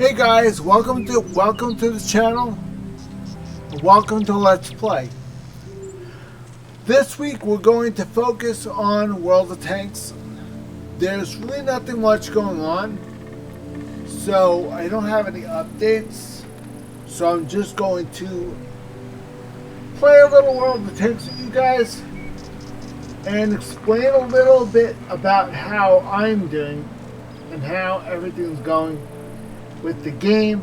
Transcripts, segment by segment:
Hey guys, welcome to the channel. Welcome to Let's Play. This week we're going to focus on World of Tanks. There's really nothing much going on, so I don't have any updates. So I'm just going to play a little World of Tanks with you guys and explain a little bit about how I'm doing and how everything's going with the game,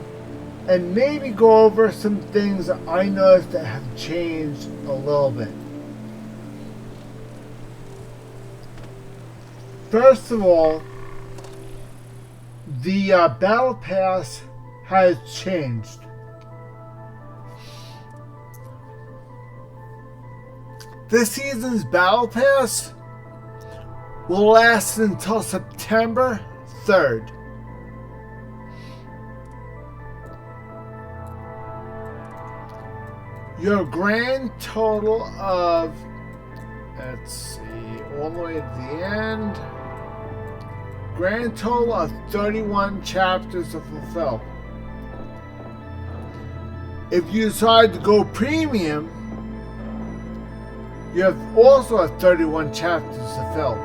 and maybe go over some things that I noticed that have changed a little bit. First of all, the Battle Pass has changed. This season's Battle Pass will last until September 3rd. Your grand total of, let's see, all the way to the end, grand total of 31 chapters to fulfill. If you decide to go premium, you have also have 31 chapters to fill.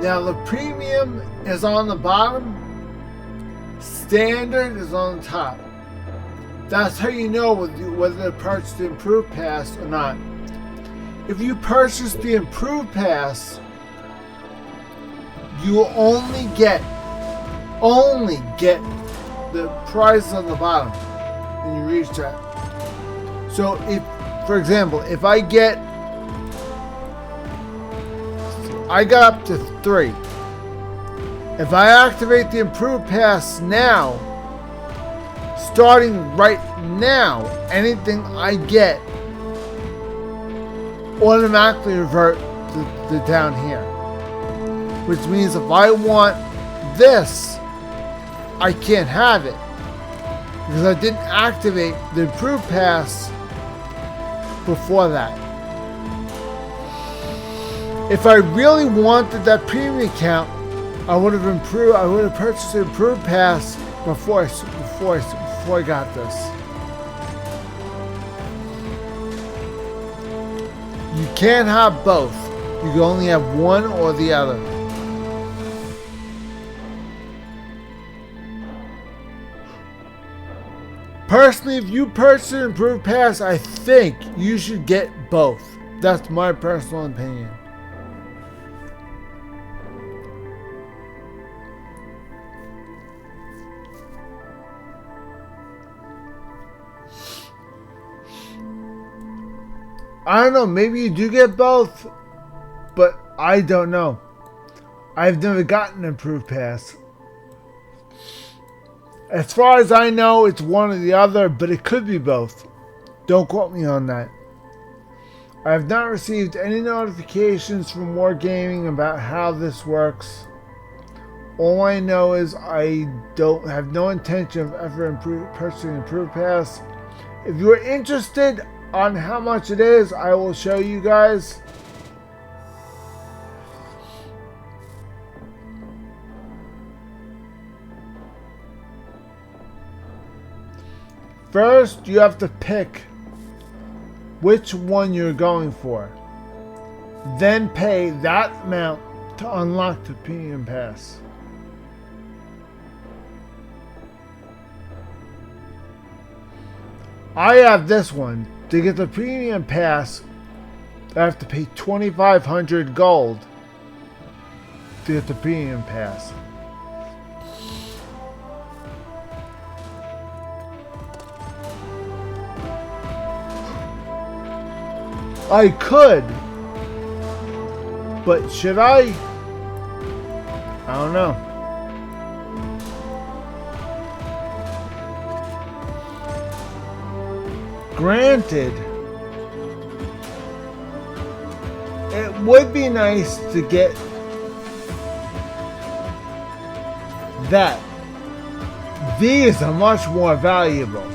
Now the premium is on the bottom, standard is on the top. That's how you know whether to purchase the Improved Pass or not. If you purchase the Improved Pass, you will only get the prices on the bottom when you reach that. So if, for example, if I got up to 3. If I activate the Improved Pass now, starting right now, anything I get automatically revert to down here. Which means if I want this, I can't have it, because I didn't activate the Improved Pass before that. If I really wanted that premium account, I would have purchased the Improved Pass before I got this. You can't have both. You can only have one or the other. Personally, if you purchase an Improved Pass, I think you should get both. That's my personal opinion. I don't know, maybe you do get both, but I don't know. I've never gotten an Improved Pass. As far as I know, it's one or the other, but it could be both. Don't quote me on that. I have not received any notifications from Wargaming about how this works. All I know is I don't have no intention of ever purchasing an Improved Pass. If you are interested on how much it is, I will show you guys. First, you have to pick which one you're going for. Then pay that amount to unlock the Premium Pass. I have this one. To get the Premium Pass, I have to pay 2,500 gold to get the Premium Pass. I could, but should I? I don't know. Granted, it would be nice to get that. These are much more valuable.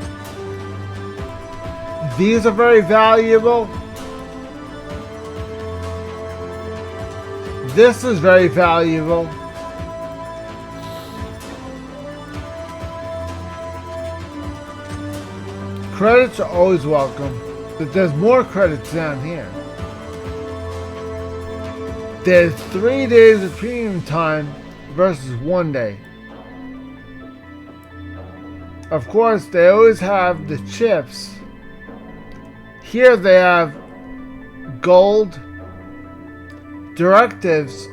These are very valuable. This is very valuable. Credits are always welcome, but there's more credits down here. There's 3 days of premium time versus 1 day. Of course, they always have the chips. Here they have gold, directives,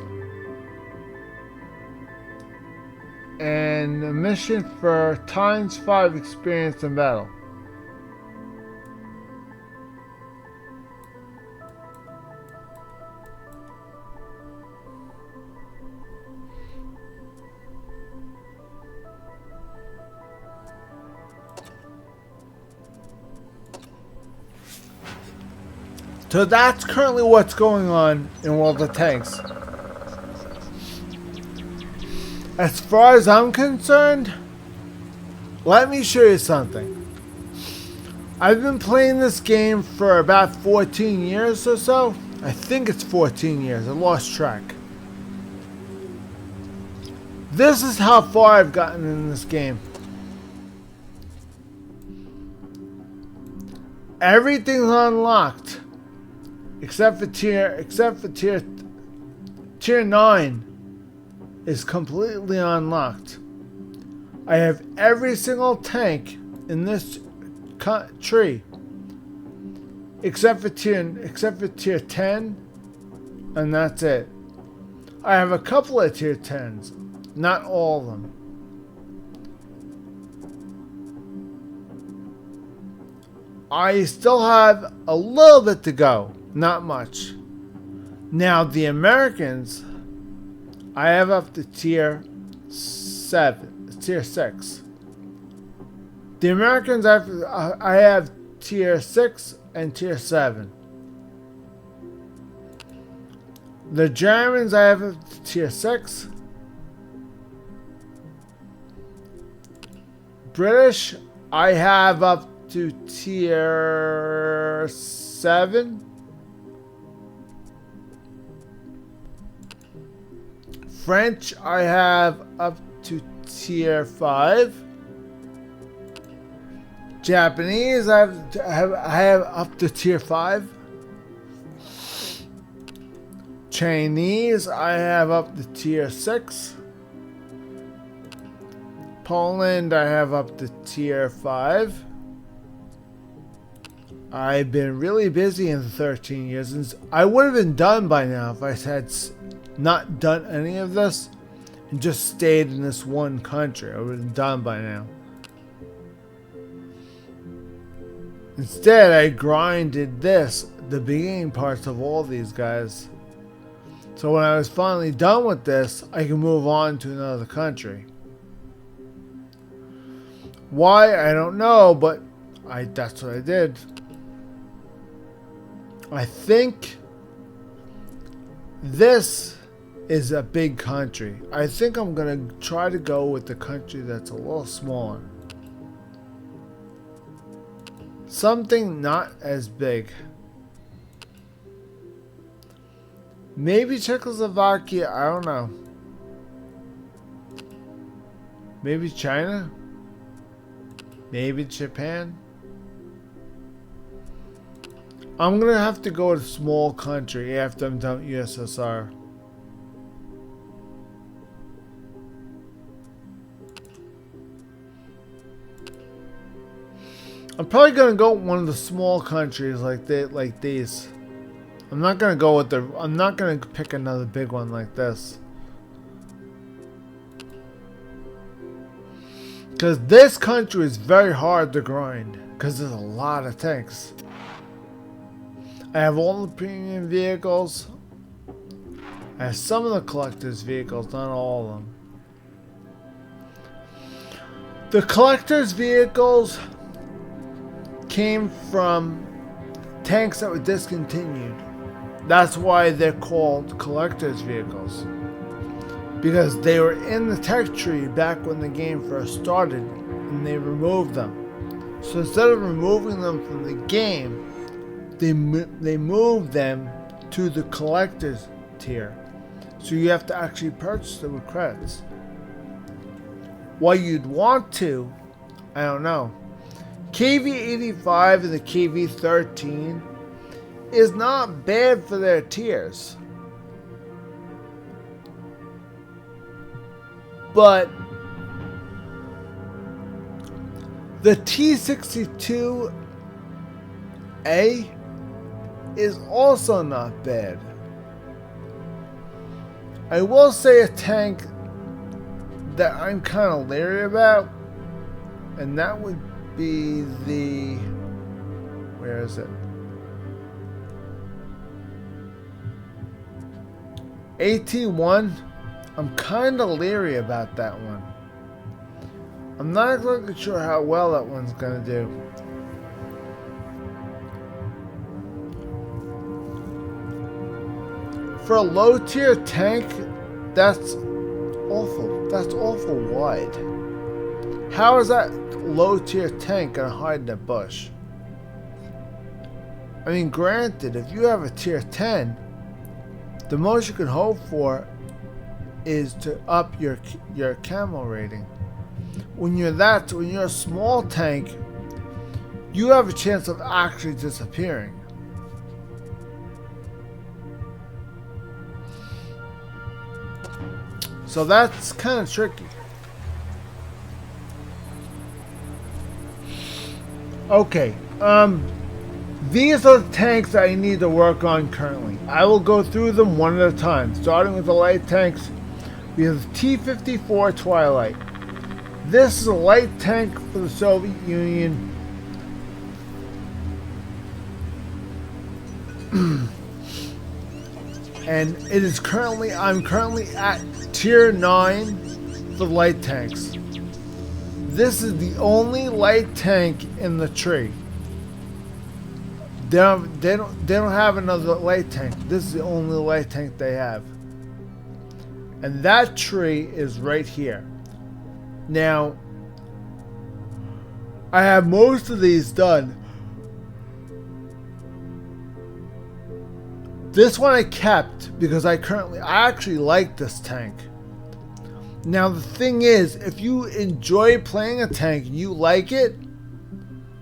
and a mission for ×5 experience in battle. So that's currently what's going on in World of Tanks. As far as I'm concerned, let me show you something. I've been playing this game for about 14 years or so. I think it's 14 years. I lost track. This is how far I've gotten in this game. Everything's unlocked. Except for tier 9 is completely unlocked. I have every single tank in this tree except for tier 10, and that's it. I have a couple of tier 10s, not all of them. I still have a little bit to go. Not much. Now the Americans, I have up to tier 6. The Americans, I have tier 6 and tier 7. The Germans, I have up to tier 6. British, I have up to tier 7. French, I have up to tier 5. Japanese, I have up to tier 5. Chinese, I have up to tier 6. Poland, I have up to tier 5. I've been really busy in the 13 years, and I would have been done by now if I had not done any of this and just stayed in this one country. I would have been done by now. Instead, I grinded the beginning parts of all these guys. So when I was finally done with this, I can move on to another country. Why? I don't know, but that's what I did. I think this is a big country. I think I'm going to try to go with the country that's a little smaller. Something not as big. Maybe Czechoslovakia, I don't know. Maybe China? Maybe Japan? I'm gonna have to go to a small country after I'm done with USSR. I'm probably gonna go with one of the small countries like these. I'm not gonna pick another big one like this. Because this country is very hard to grind. Because there's a lot of tanks. I have all the premium vehicles. I have some of the collector's vehicles, not all of them. The collector's vehicles came from tanks that were discontinued. That's why they're called collector's vehicles. Because they were in the tech tree back when the game first started, and they removed them. So instead of removing them from the game, they moved them to the collector's tier. So you have to actually purchase them with credits. What you'd want to, I don't know. KV-85 and the KV-13 is not bad for their tiers. But the T-62A is also not bad. I will say a tank that I'm kind of leery about, and that would be the, where is it? AT-1. I'm kind of leery about that one. I'm not exactly sure how well that one's gonna do. For a low tier tank, that's awful. That's awful wide. How is that low tier tank gonna hide in the bush? I mean, granted, if you have a tier 10, the most you can hope for is to up your camo rating. When you're a small tank, you have a chance of actually disappearing. So that's kind of tricky. Okay, these are the tanks that I need to work on currently. I will go through them one at a time, starting with the light tanks. We have the T-54 Twilight. This is a light tank for the Soviet Union. And it is I'm currently at tier 9 for light tanks. This is the only light tank in the tree. They don't have another light tank. This is the only light tank they have. And that tree is right here. Now, I have most of these done. This one I kept because I actually like this tank. Now the thing is, if you enjoy playing a tank and you like it,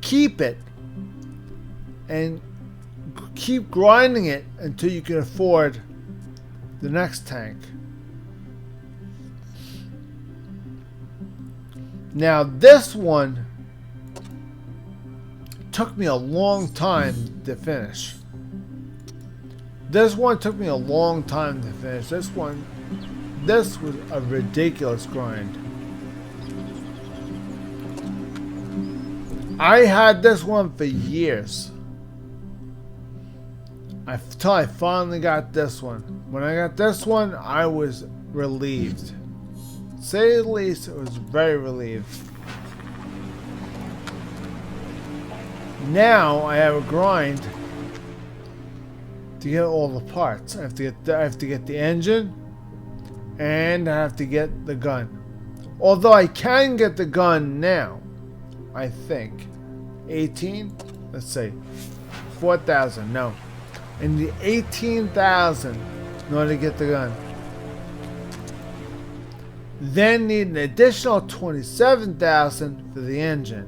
keep it. And keep grinding it until you can afford the next tank. Now this one took me a long time to finish. This one took me a long time to finish. This was a ridiculous grind. I had this one for years. Until I finally got this one. When I got this one, I was relieved. To say the least, it was very relieved. Now I have a grind to get all the parts. I have to get the engine, and I have to get the gun. Although I can get the gun now, I think. 18? Let's see. 4,000. No. And the 18,000 in order to get the gun. Then need an additional 27,000 for the engine.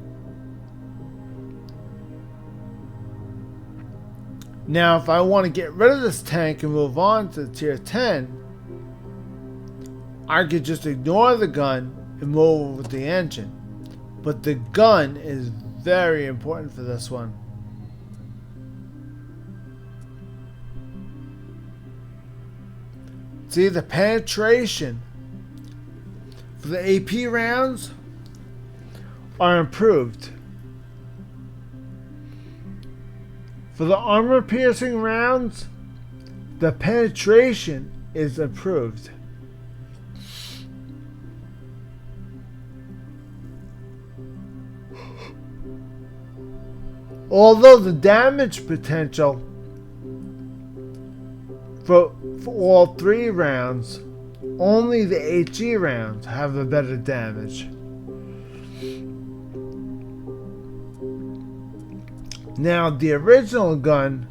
Now, if I want to get rid of this tank and move on to the tier 10, I could just ignore the gun and move over with the engine. But the gun is very important for this one. See, the penetration for the AP rounds are improved. For the armor-piercing rounds, the penetration is improved. Although the damage potential for all three rounds, only the HE rounds have a better damage. Now, the original gun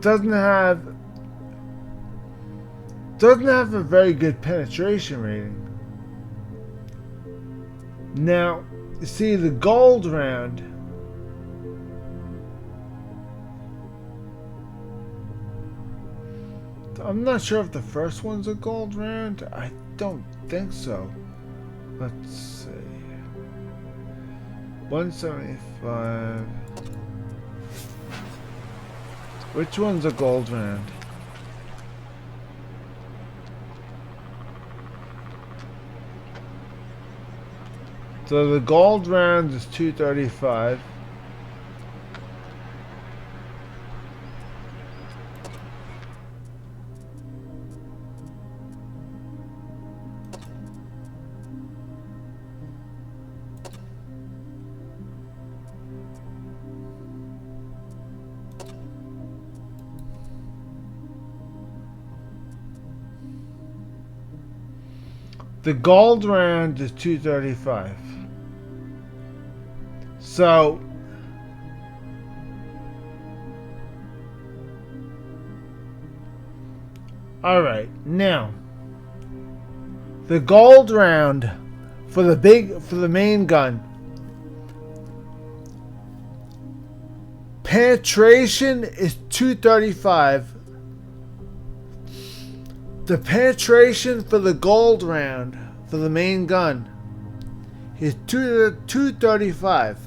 doesn't have a very good penetration rating. Now, you see the gold round. I'm not sure if the first one's a gold round. I don't think so. Let's see. 175. Which one's a gold round? So the gold round is 235. The gold round is 235. So all right, now the gold round for the main gun, penetration is 235. The penetration for the gold round for the main gun is 235.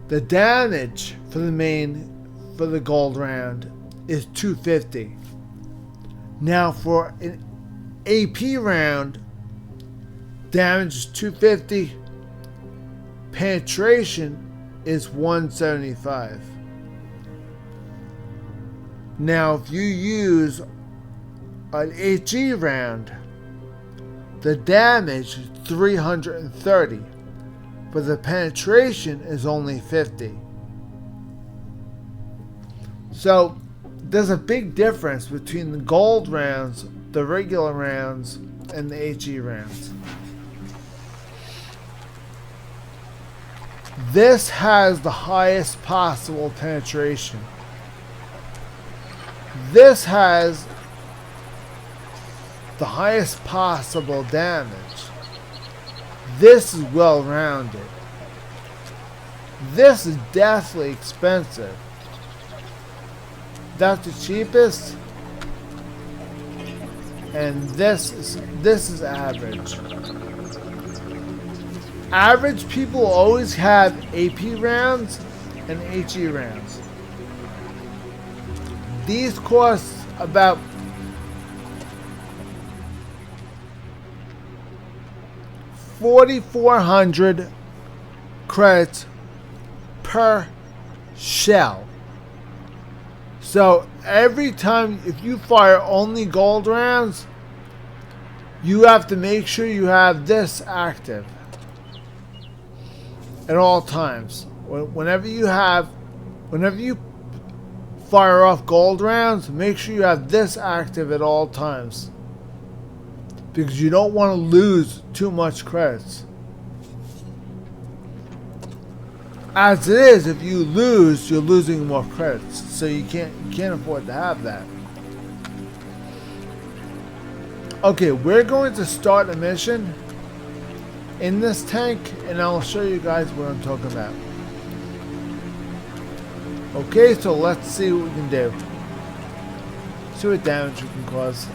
The damage for the gold round is 250. Now for an AP round, damage is 250. Penetration is 175. Now if you use an HE round, the damage is 330, but the penetration is only 50. So there's a big difference between the gold rounds, the regular rounds, and the HE rounds. This has the highest possible penetration. This has the highest possible damage. This is well rounded. This is definitely expensive. That's the cheapest. And this is average. Average people always have AP rounds and HE rounds. These cost about $4,400 credits per shell. So every time, if you fire only gold rounds, you have to make sure you have this active at all times. Whenever you fire off gold rounds, make sure you have this active at all times, because you don't want to lose too much credits. As it is, if you lose, you're losing more credits, so you can't afford to have that. Okay, we're going to start a mission in this tank, and I'll show you guys what I'm talking about. Okay, so let's see what we can do. See what damage we can cause.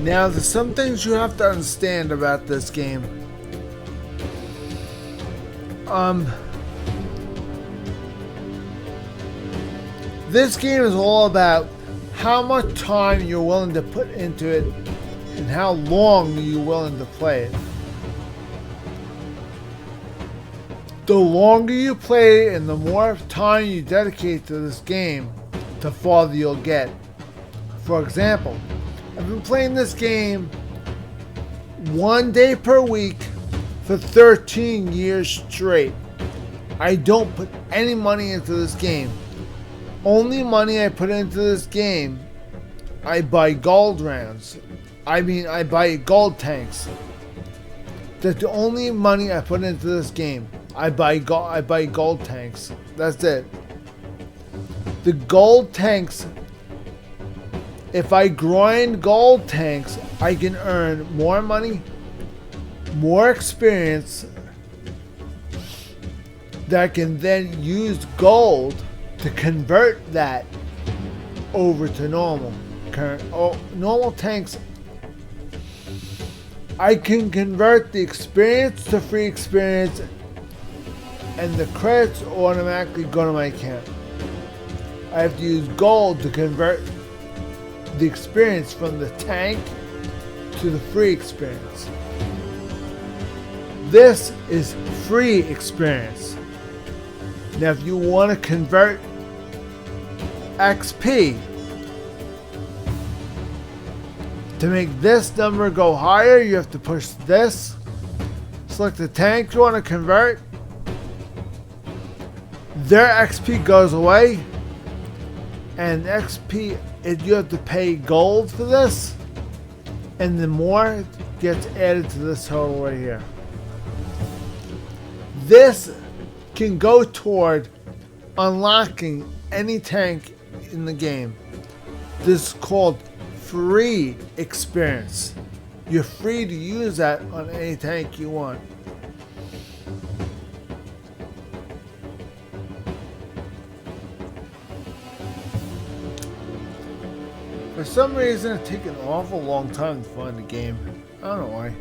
Now, there's some things you have to understand about this game. This game is all about how much time you're willing to put into it and how long you're willing to play it. The longer you play it and the more time you dedicate to this game, the farther you'll get. For example, I've been playing this game 1 day per week for 13 years straight. I don't put any money into this game. Only money I put into this game, I buy gold rounds. I buy gold tanks. That's the only money I put into this game. I buy gold tanks. That's it. The gold tanks, if I grind gold tanks, I can earn more money, more experience, that I can then use gold to convert that over to normal tanks. I can convert the experience to free experience, and the credits automatically go to my account. I have to use gold to convert the experience from the tank to the free experience. This is free experience. Now, if you want to convert XP to make this number go higher, you have to push this, select the tank you want to convert. Their XP goes away, and XP, you have to pay gold for this, and the more gets added to this total right here. This can go toward unlocking any tank in the game. This is called free experience. You're free to use that on any tank you want. For some reason, it took an awful long time to find the game. I don't know why.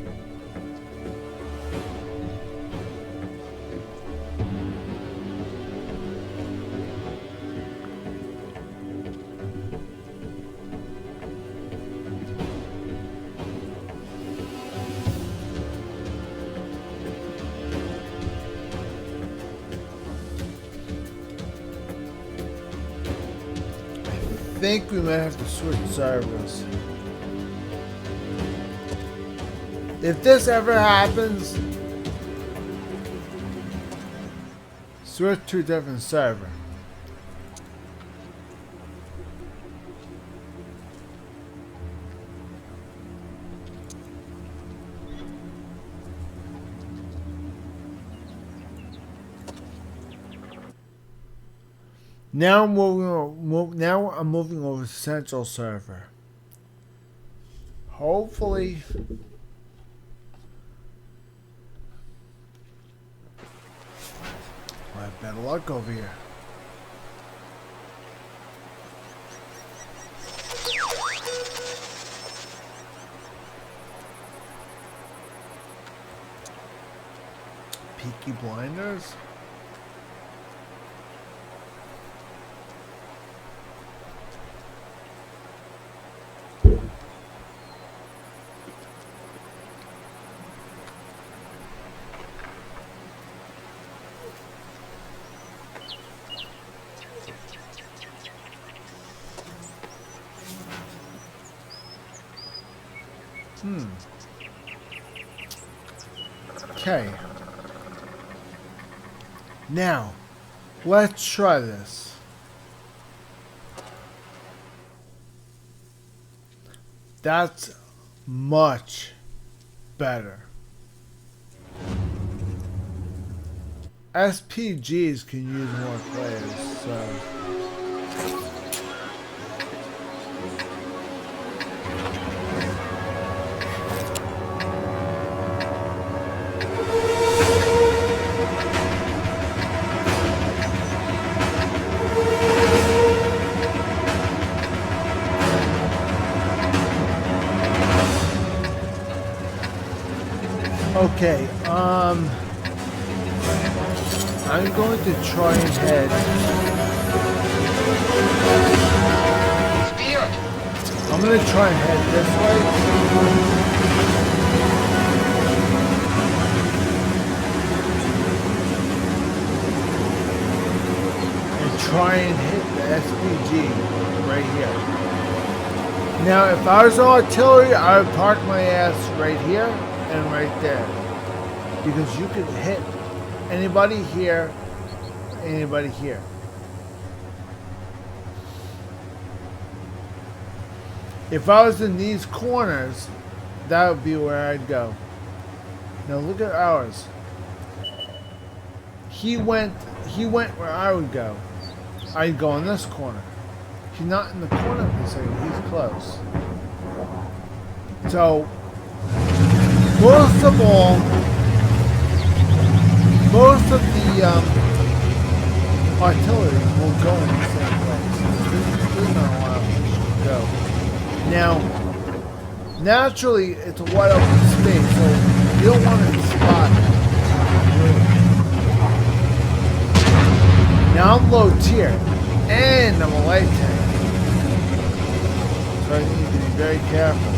I think we might have to switch servers. If this ever happens, switch to a different server. Now I'm moving over to Central Server. Hopefully, I have better luck over here. Peaky Blinders. Okay. Now, let's try this. That's much better. SPGs can use more players, so... Okay, I'm going to try and head. I'm going to try and head this way. And try and hit the SPG right here. Now, if I was artillery, I would park my ass right here. and right there. Because you could hit anybody here, anybody here. If I was in these corners, that would be where I'd go. Now look at ours. He went where I would go. I'd go in this corner. He's not in the corner of this area, he's close. So, most of the artillery will go in the same place. There's not a lot of places to go. Now, naturally, it's a wide open space, so you don't want to spot it. Now I'm low tier, and I'm a light tank, so I need to be very careful.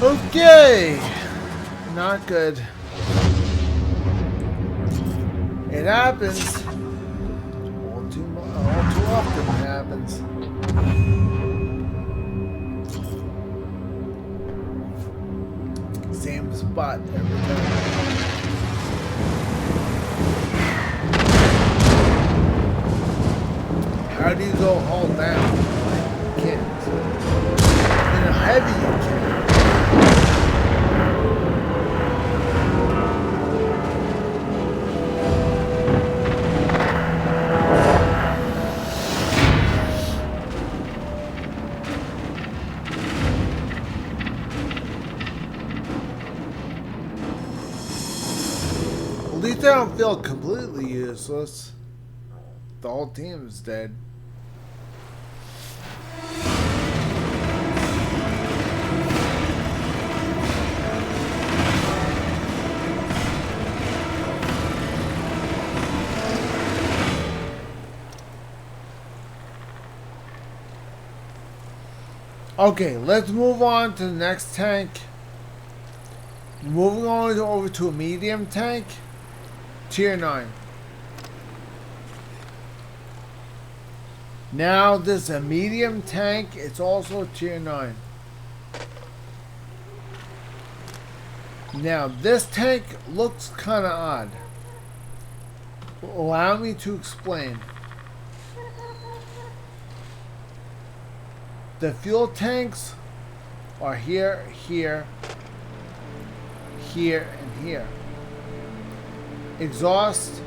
Okay, not good. It happens. All too often it happens. Same spot every time. How do you go hull down? You can't. In a heavy you can. At least I don't feel completely useless. The whole team is dead. Okay, let's move on to the next tank. Moving on over to a medium tank, tier 9. Now this is a medium tank, it's also tier 9. Now this tank looks kind of odd. Allow me to explain. The fuel tanks are here, here, here, and here. Exhaust,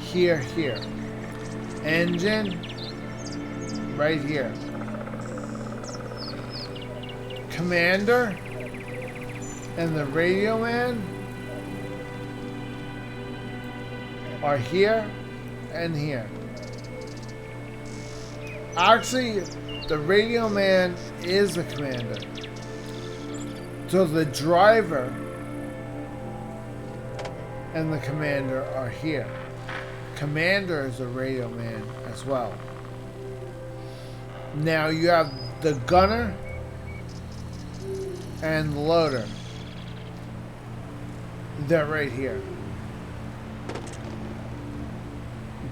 here, here. Engine, right here. Commander and the radio man are here and here. Actually, the radio man is the commander. So the driver and the commander are here. Commander is the radio man as well. Now you have the gunner and the loader. They're right here.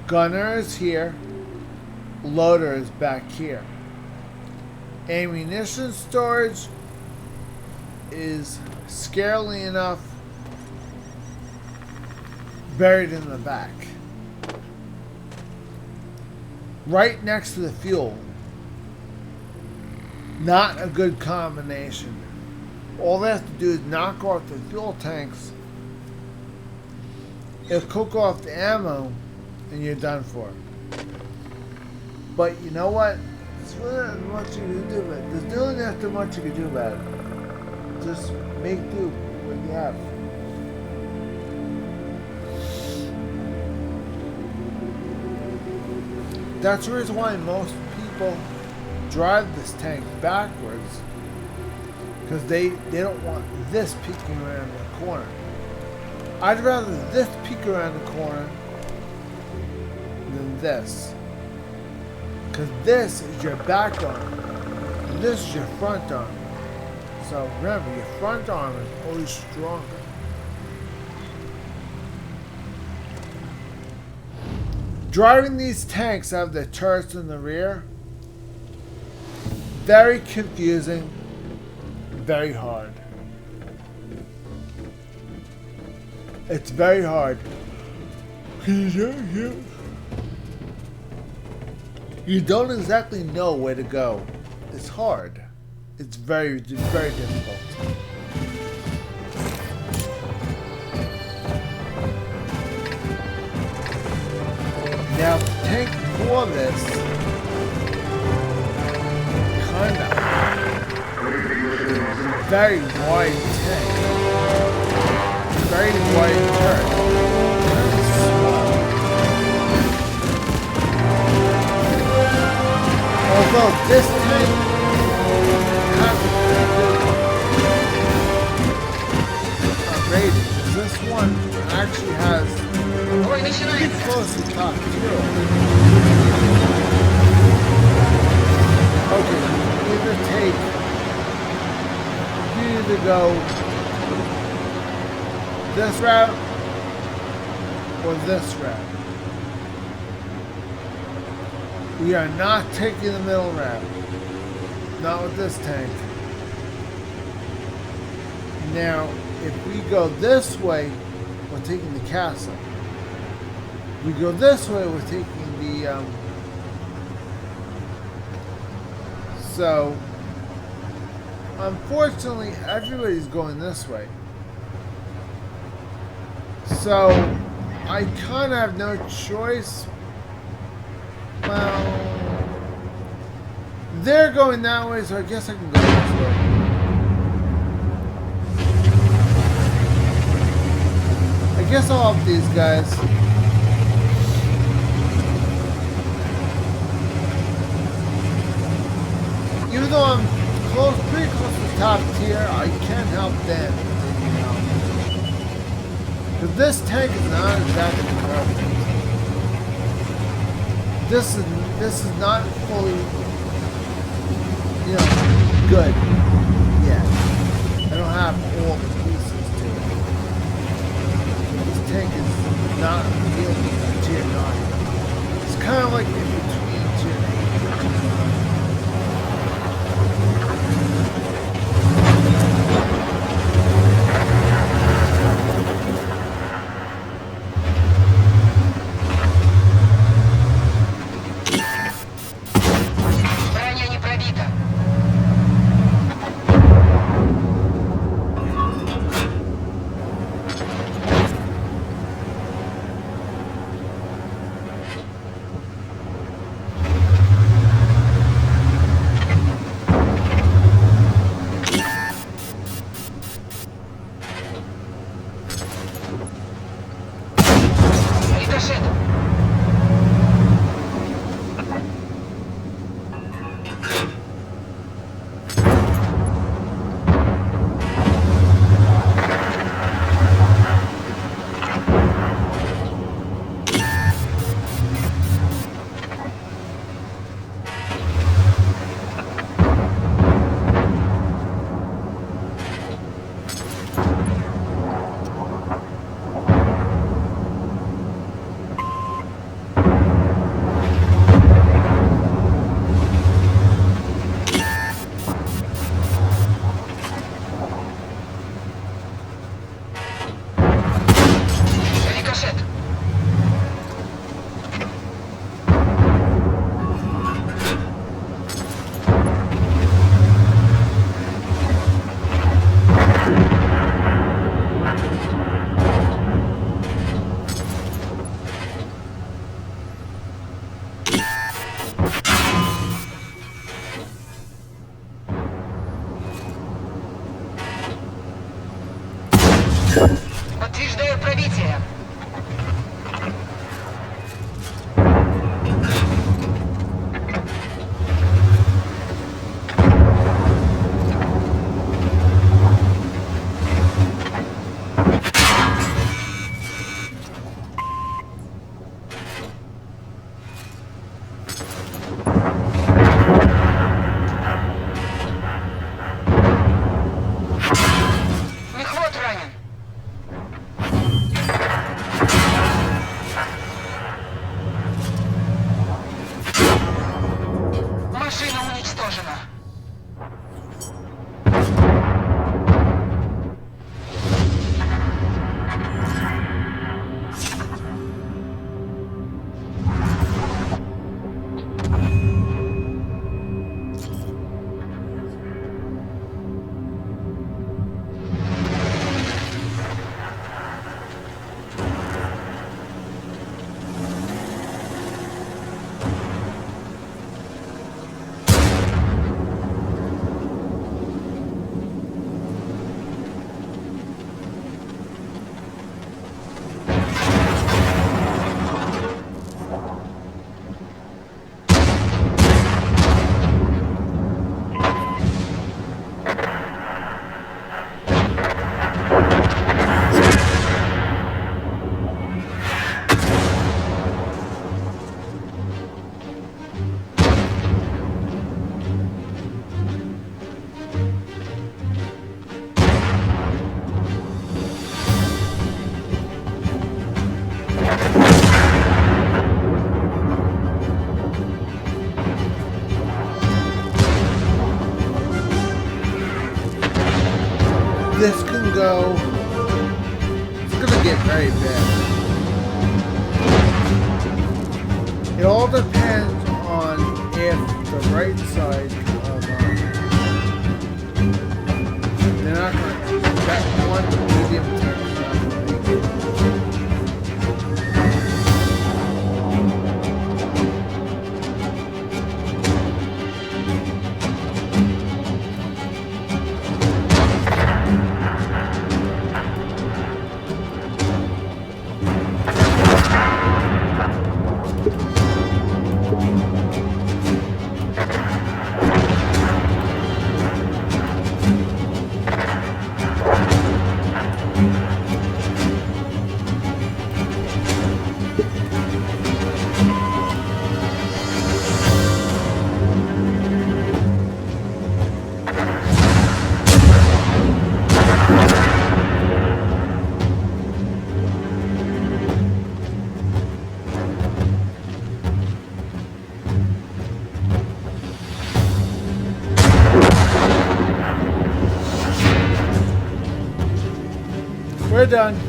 Gunner is here. Loader is back here. Ammunition storage is scarily enough buried in the back. Right next to the fuel. Not a good combination. All they have to do is knock off the fuel tanks. It'll cook off the ammo and you're done for. But you know what? There's really not much you can do about it. There's really not too much you can do about it. Just make do with what you have. That's the reason why most people drive this tank backwards, because they don't want this peeking around the corner. I'd rather this peek around the corner than this, because this is your back arm and this is your front arm. So remember, your front arm is always stronger. Driving these tanks out of the turrets in the rear, very confusing, very hard. It's very hard. You don't exactly know where to go. It's hard. It's very difficult. Now, the tank for this, kinda very wide tank, very wide turret, kind of small. Although this tank has a pretty good rating, this one actually has pretty close to top 2. Okay, you either go this route or this route. We are not taking the middle route. Not with this tank. Now, if we go this way, we're taking the castle. We go this way, we're taking the, so, unfortunately, everybody's going this way. So, I kind of have no choice. Well, they're going that way, so I guess I can go this way. I guess I'll help these guys. Even though I'm pretty close to the top tier, I can't help them. Because this tank is not exactly perfect. This is not fully, good yet. I don't have all the pieces to it. not really a tier 9. It's kind of like in between tier 8 and tier 9. Броня не пробита. Рикошет. Рикошет. Подтверждаю пробитие. Мехвод ранен. Машина уничтожена. This can go. It's gonna get very bad. It all depends on if the right side of they're not gonna that one medium tank not gonna make it. We're done.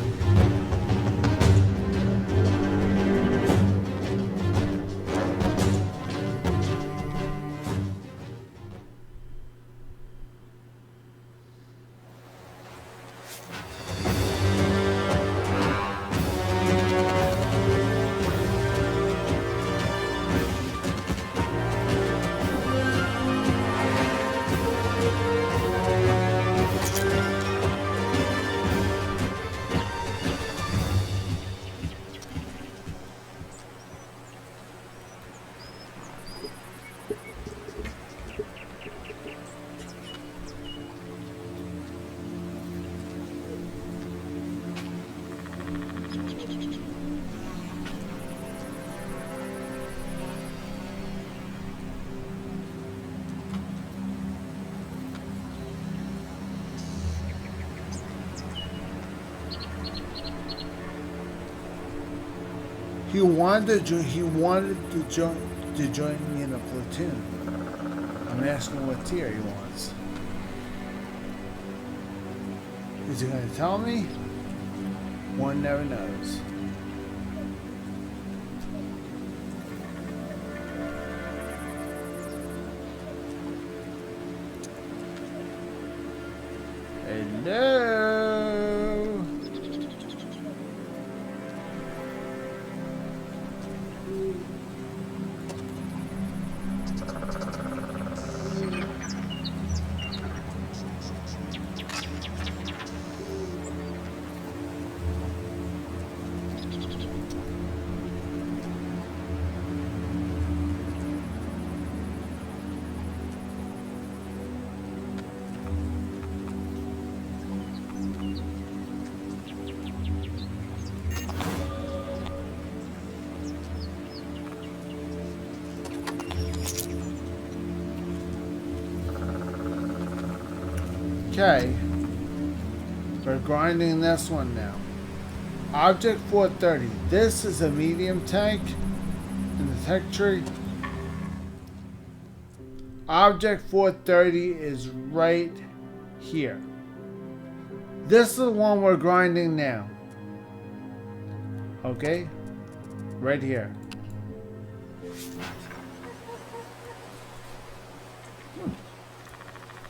He wanted to join me in a platoon. I'm asking what tier he wants. Is he going to tell me? One never knows. Hello. Okay, we're grinding this one now. Object 430. This is a medium tank in the tech tree. Object 430 is right here. This is the one we're grinding now. Okay, right here.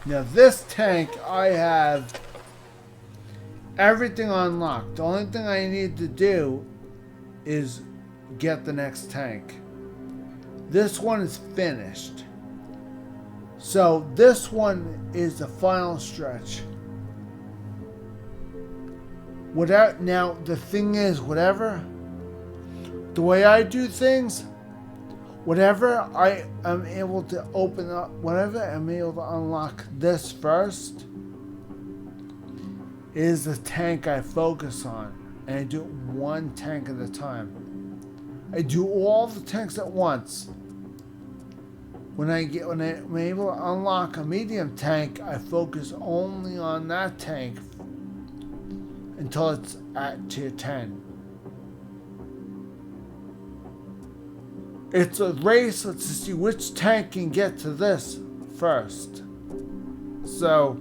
Now this tank, I have everything unlocked. The only thing I need to do is get the next tank. This one is finished. So this one is the final stretch. Now the thing is, the way I do things, whatever I am able to open up, whatever I'm able to unlock this first is the tank I focus on. And I do it one tank at a time. I do all the tanks at once. When I'm able to unlock a medium tank, I focus only on that tank until it's at tier 10. It's a race to see which tank can get to this first. So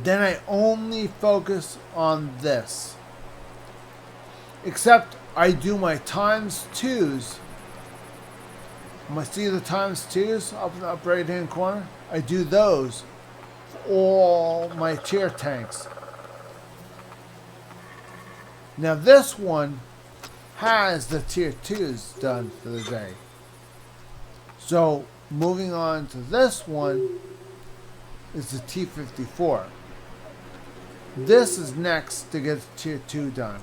then I only focus on this. Except I do my times 2s. See the times 2s up in the upper right hand corner? I do those for all my tier tanks. Now this one has the tier 2s done for the day. So moving on to this one is the T-54. This is next to get tier 2 done.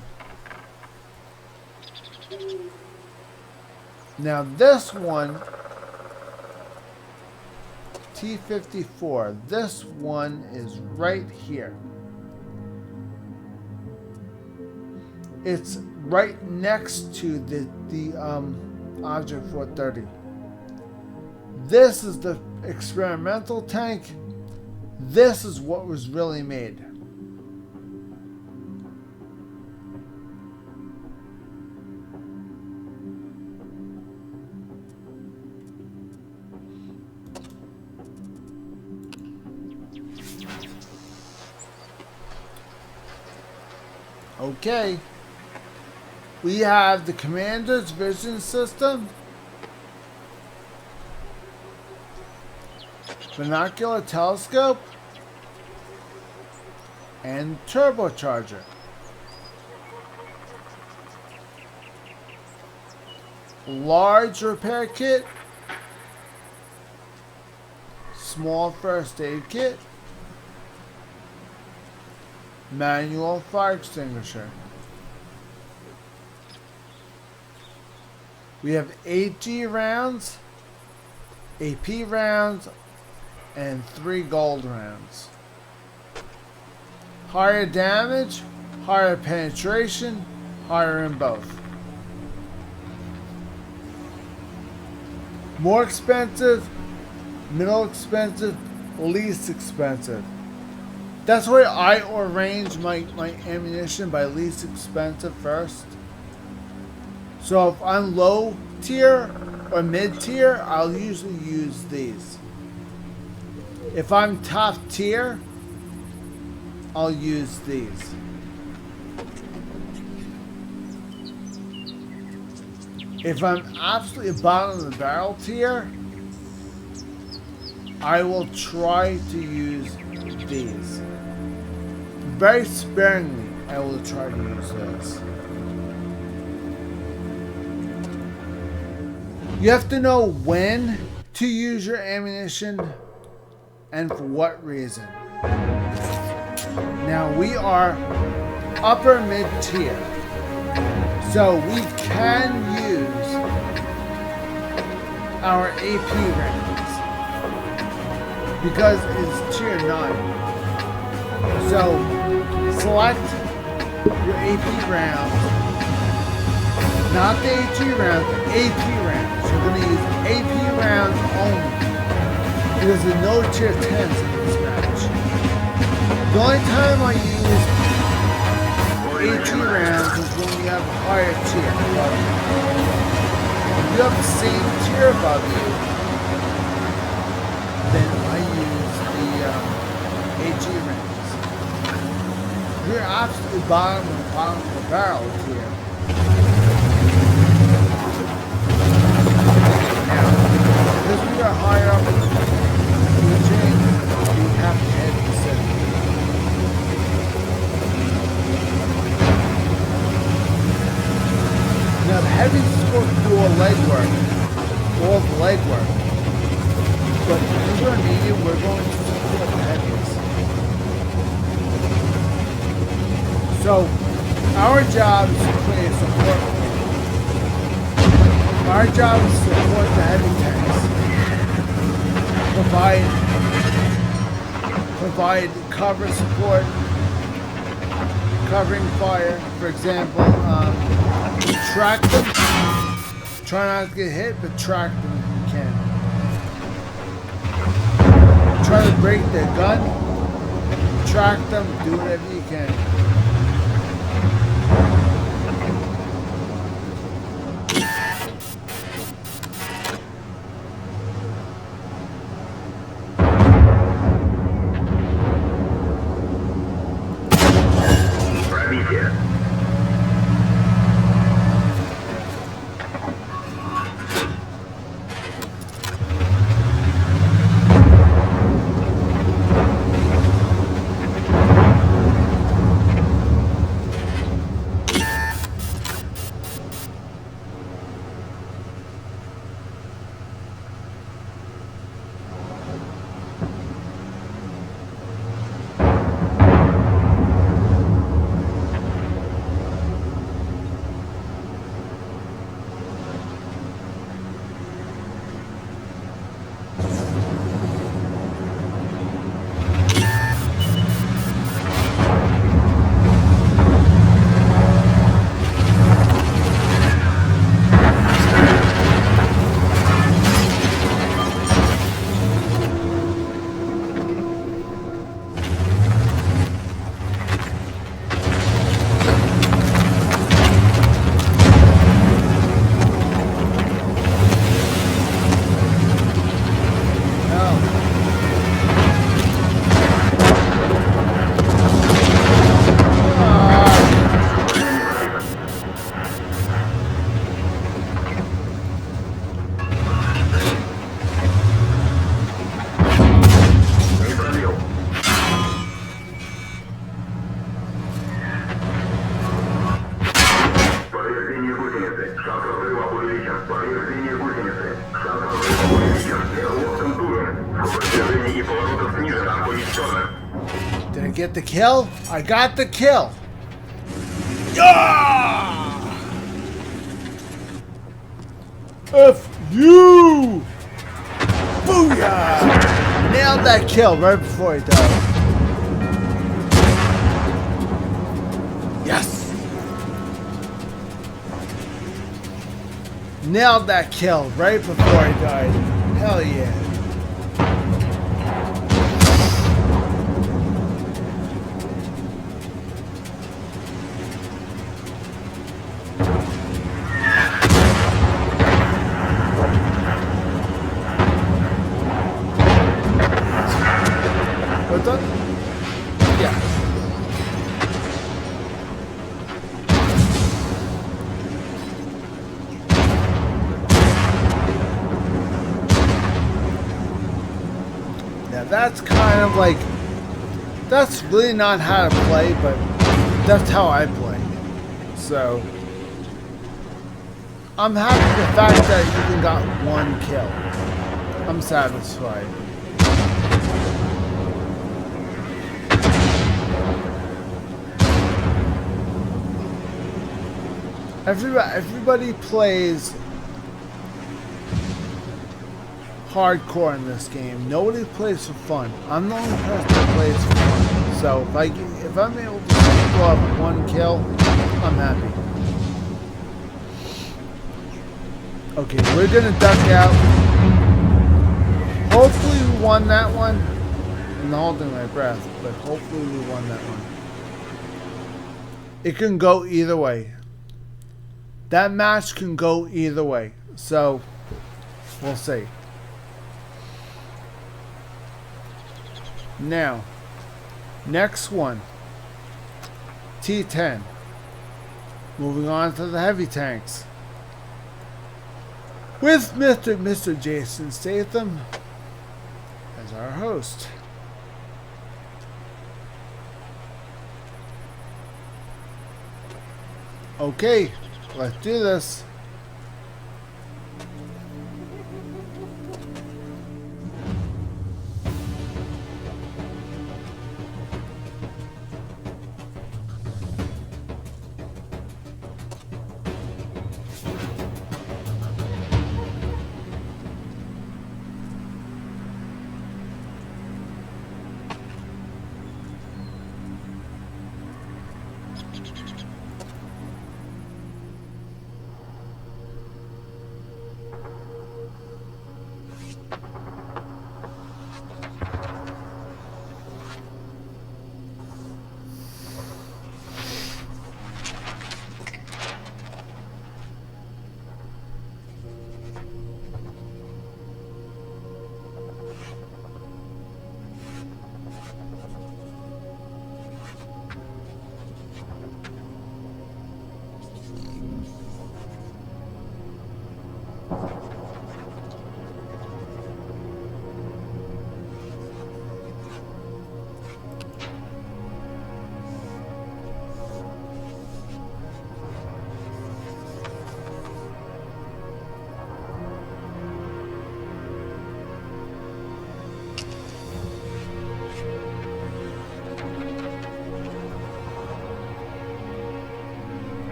Now this one, T-54, this one is right here. It's right next to the Object 430. This is the experimental tank. This is what was really made. Okay. We have the commander's vision system, binocular telescope, and turbocharger. Large repair kit, small first aid kit, manual fire extinguisher. We have 8G rounds, AP rounds, and 3 gold rounds. Higher damage, higher penetration, higher in both. More expensive, middle expensive, least expensive. That's why I arrange my ammunition by least expensive first. So if I'm low tier or mid tier, I'll usually use these. If I'm top tier, I'll use these. If I'm absolutely bottom of the barrel tier, I will try to use these. Very sparingly, I will try to use those. You have to know when to use your ammunition and for what reason. Now we are upper mid tier, so we can use our AP rounds because it's tier 9. So select your AP rounds, not the AT rounds, the AP rounds. You're going to use AP rounds only because there's no tier 10s in this match. The only time I use AT rounds is when we have a higher tier above you. If you have the same tier above you, then I use the AG rounds. If you're absolutely bottom of the barrel tier, now, because we are higher up in the chain, we have to head to the city. Now the heavy's supposed to do all the legwork, but because we're medium, we're going to support the heavies. So our job is to play a support role. Our job is to support the heavy tanks, provide cover support, covering fire, for example. Track them. Try not to get hit, but track them if you can. Try to break their gun. Track them. Do whatever you can. Движений и поворотов ниже танк уничтожен. Did I get the kill? I got the kill. Yeah! F you! Booyah! Nailed that kill right before he died. Yes! Nailed that kill right before he died. Hell yeah. What's up? Yeah. Now that's kind of like, that's really not how to play, but that's how I play. So, I'm happy with the fact that you even got one kill. I'm satisfied. Everybody plays hardcore in this game. Nobody plays for fun. I'm the only person that plays for fun. So if I'm able to pull up one kill, I'm happy. Okay, we're gonna duck out. Hopefully we won that one. I'm holding my breath, but hopefully we won that one. It can go either way. That match can go either way. So, we'll see. Now, next one. T10. Moving on to the heavy tanks. With Mr. Jason Statham as our host. Okay. Let's do this.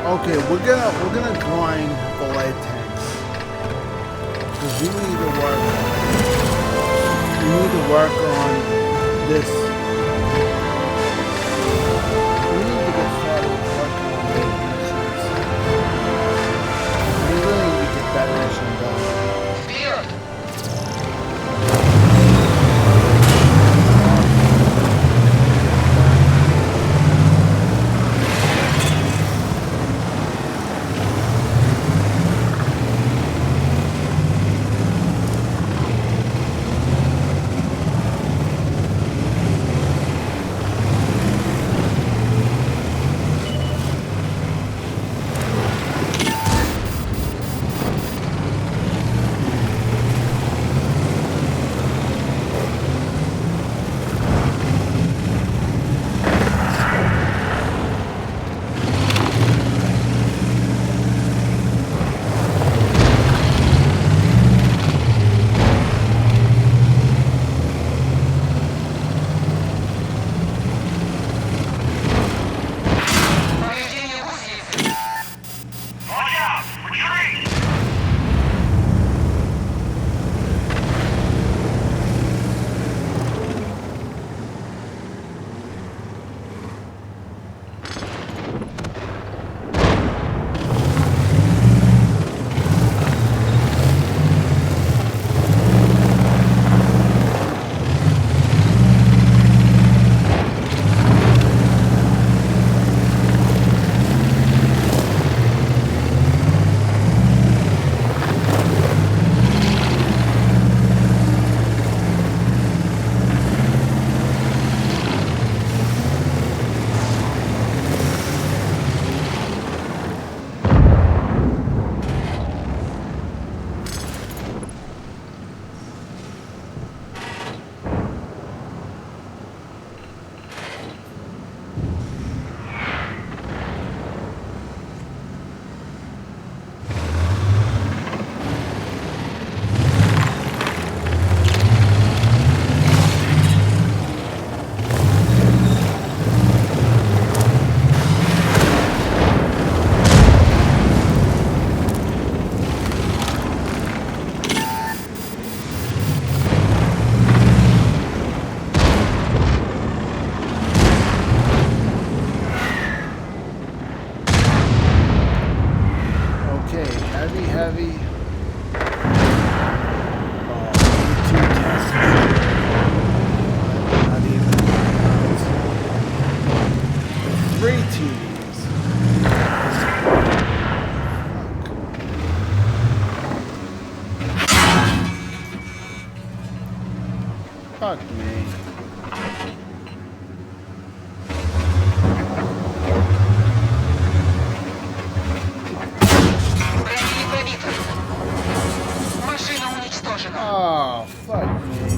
Okay, we're gonna grind the light tanks because we need to work. We need to work on this. We need to get started working on those missions. We really need to get that mission done. Вперед! heavy. Oh, two tests. Not even. Three TVs. Fuck me. Броня не пробита. Машина уничтожена. Oh, fuck me.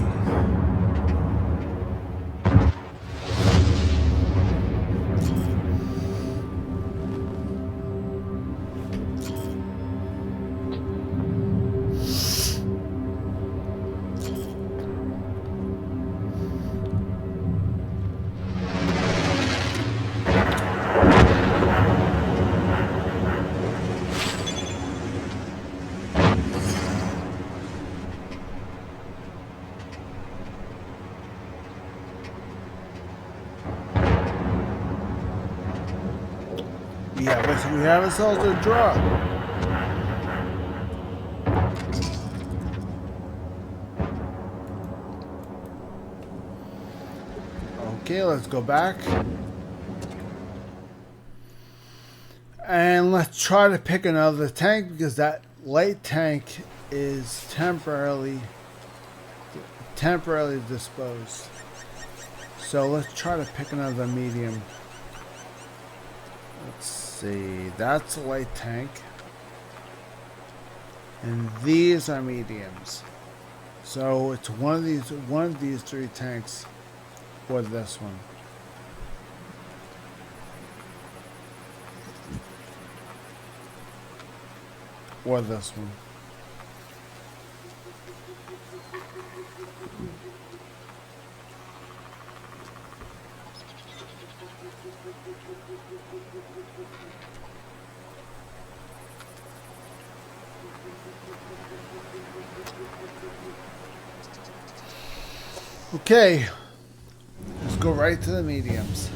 We have ourselves a draw. Okay, let's go back. And let's try to pick another tank because that light tank is temporarily disposed. So let's try to pick another medium. Let's see, that's a light tank. And these are mediums. So it's one of these three tanks or this one. Or this one. Okay, let's go right to the mediums.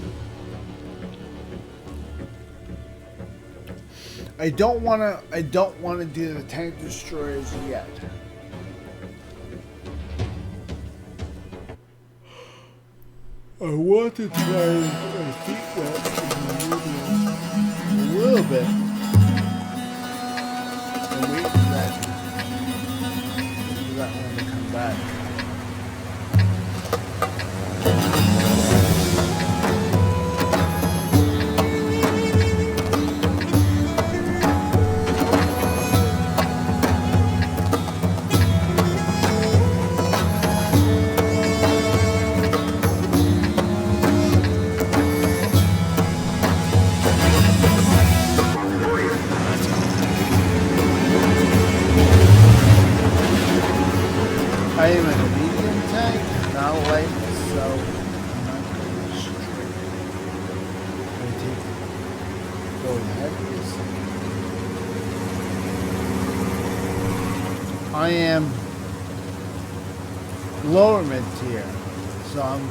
I don't want to do the tank destroyers yet. I want to try my feet wet in the mediums a little bit. And wait for that one to come back. I am in a medium tank, not a light, so I'm not going straight. I'm going to go heaviest. I am lower mid tier, so I'm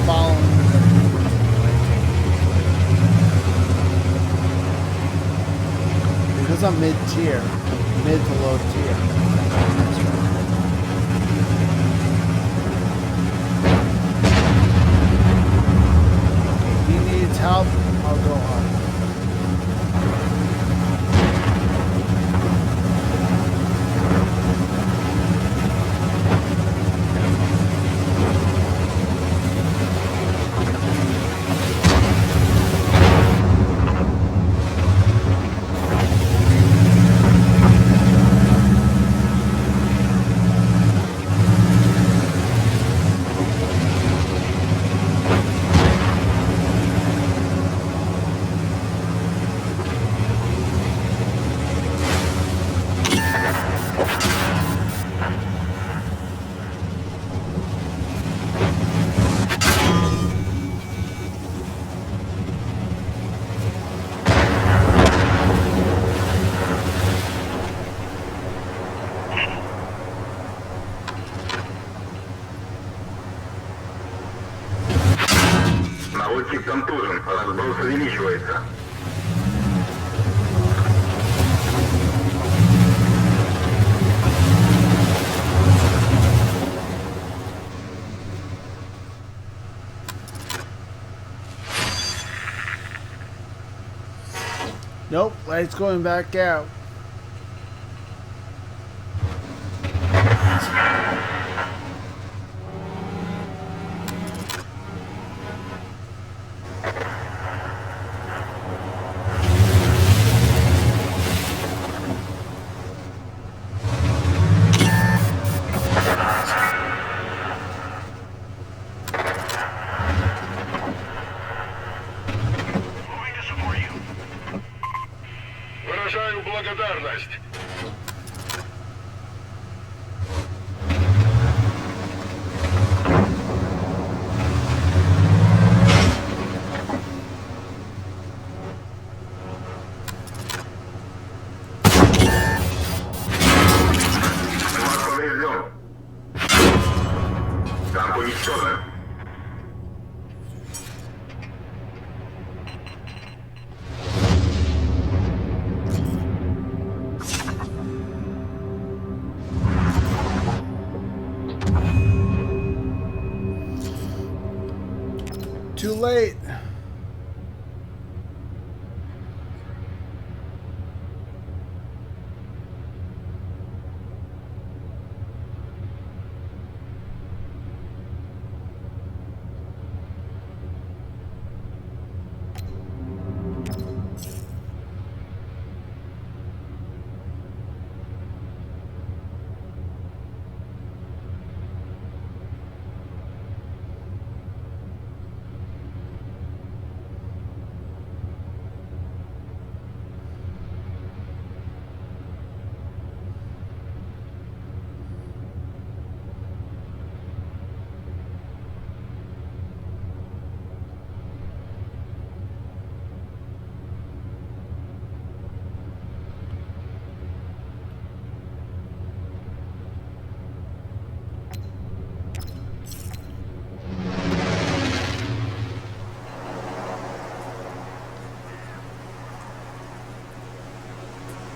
following the because I'm mid tier, mid to low tier. If he needs help, I'll go hard. Lights going back out. Выражаю благодарность. Вас поврежден. Танк уничтожен. Too late.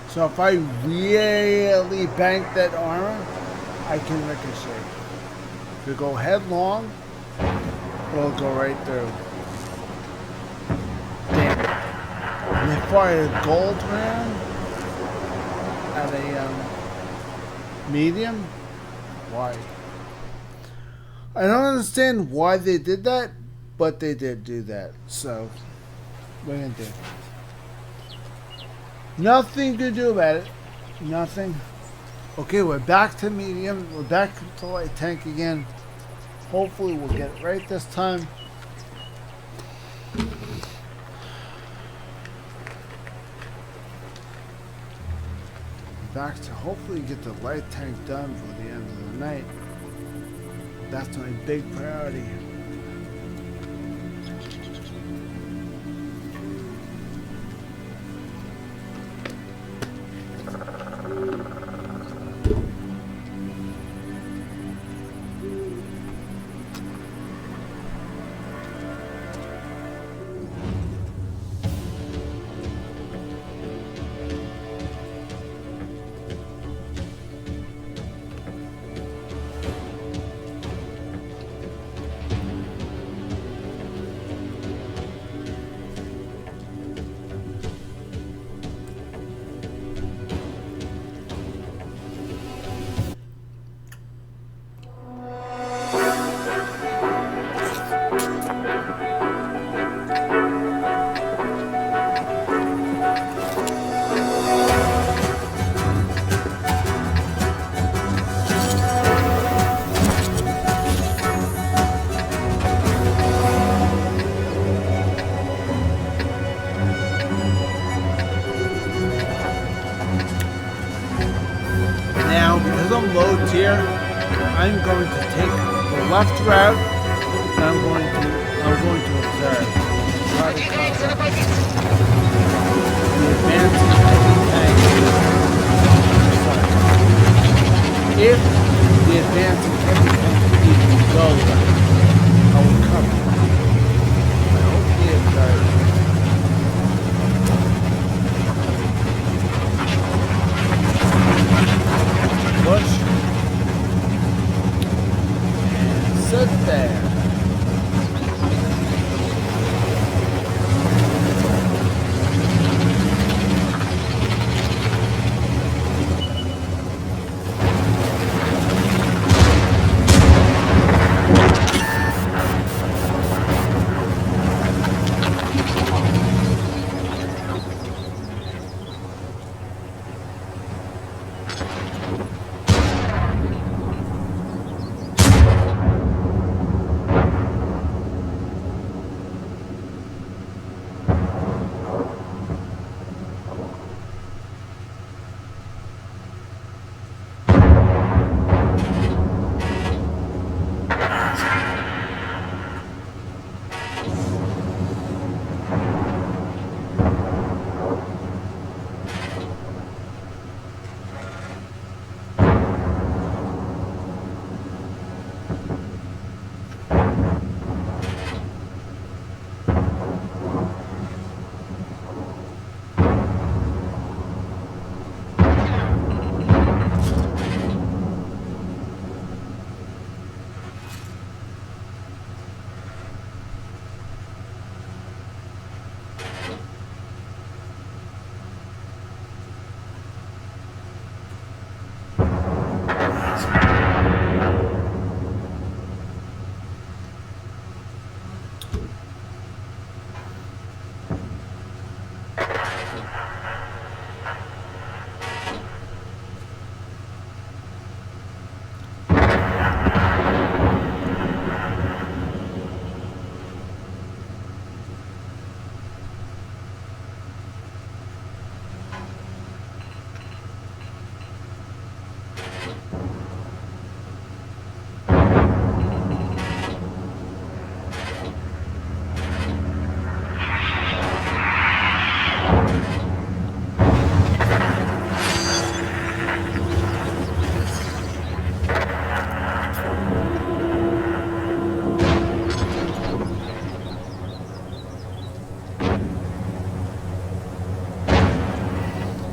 So if I really bank that armor, I can ricochet. If you go headlong, it'll go right through. Damn it. And they fired a gold round at a medium? Why? I don't understand why they did that, but they did do that. So, what are you gonna do? Nothing to do about it. Nothing. Okay, we're back to medium. We're back to light tank again. Hopefully we'll get it right this time. Back to hopefully get the light tank done for the end of the night. That's my big priority. Here, I'm going to take the left route, and I'm going to observe. Выдвигаемся на позицию. The advancing heavy tank. Sorry. If the advancing heavy tank even goes, I will cover it. I hope they observe. Push. Sit there.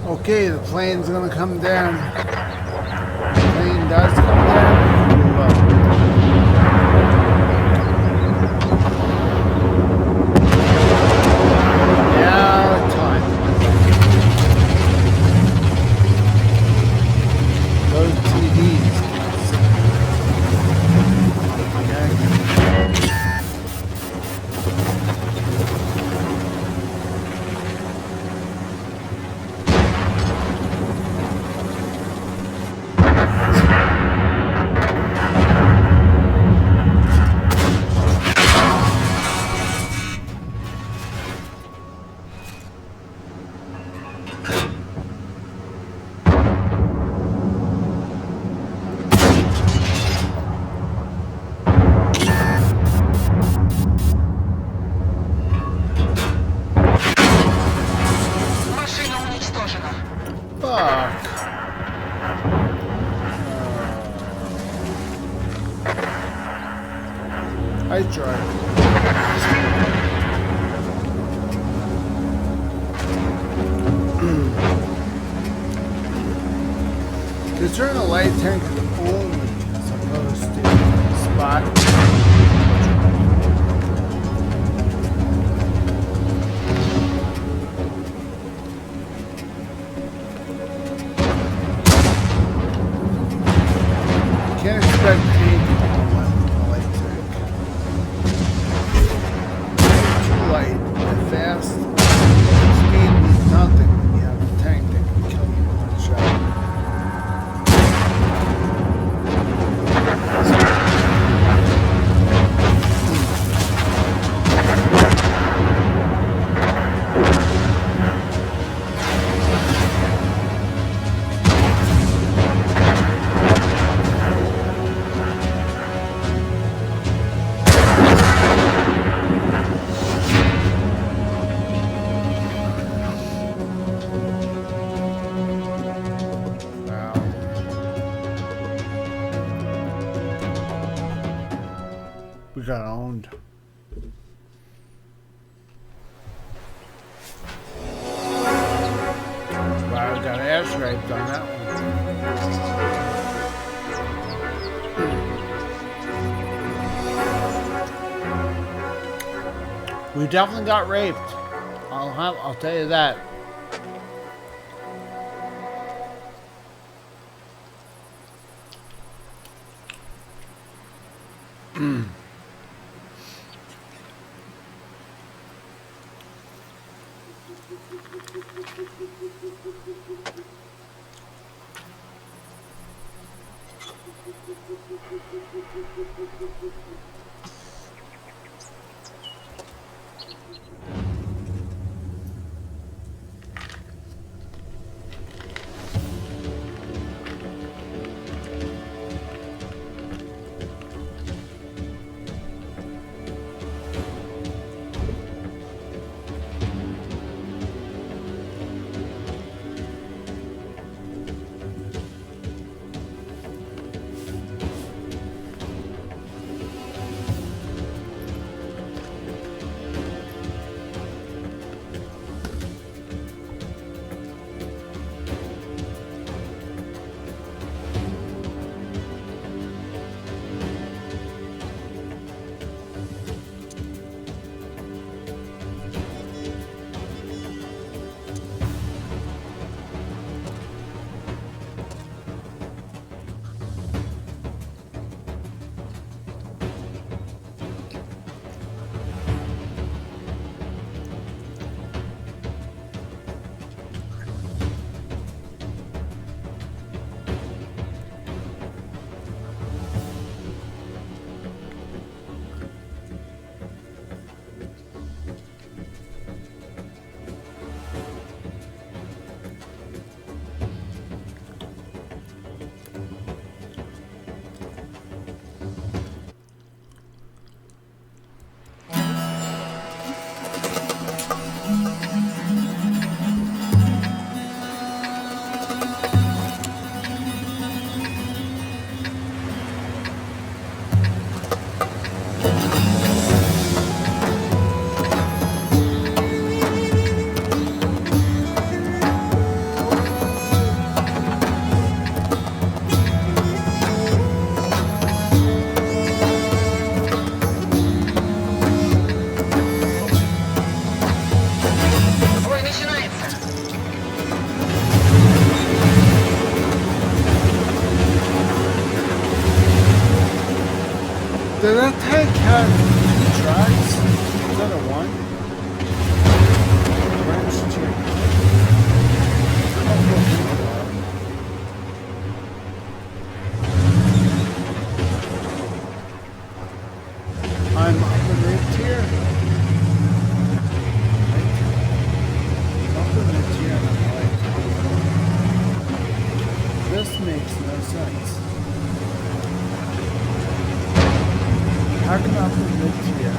Okay, the plane's gonna come down. The plane does come down. Move up. Now time. Those TVs. Okay. Машина уничтожена. Fuck. I tried. To turn the light tank only as opposed to spot. Can't expect anything from a light tank. Too light and fast. Speed means nothing when you have a tank that can kill you in one shot. We got owned. Wow, got air scraped on that one. We definitely got raped. I'll tell you that. Бой начинается. Did that tank have two tracks? Is that a one? Wrench change. I'm up in mid-tier. Up in mid-tier and I'm like, this makes no sense. How can I put mid-tier?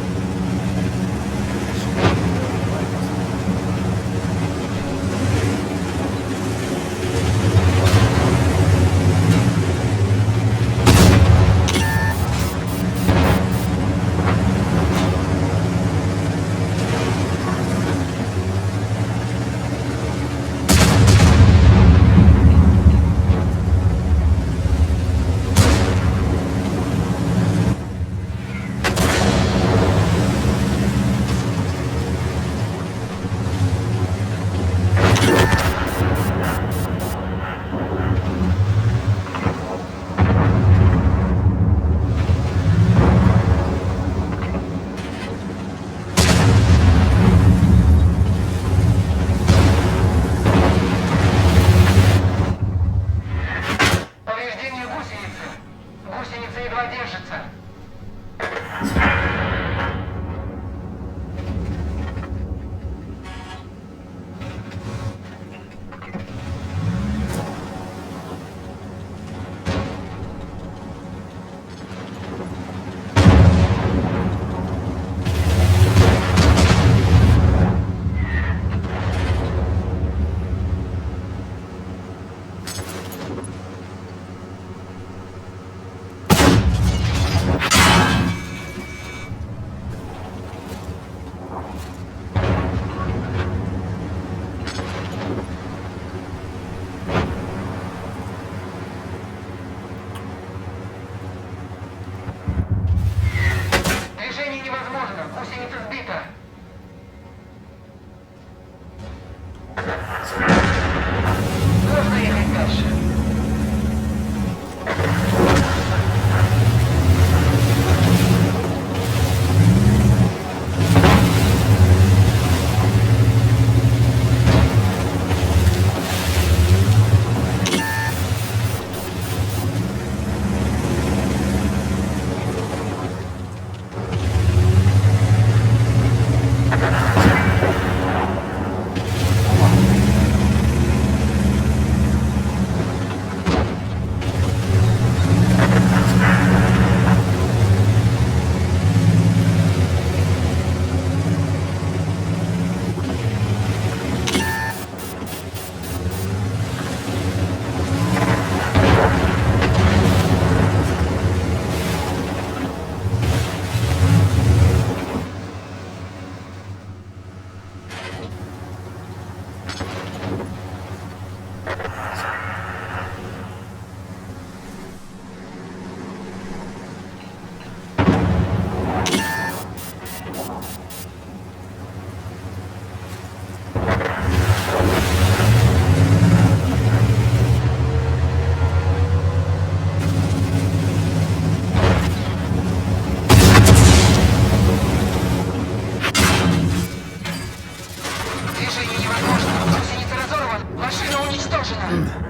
уничтожена.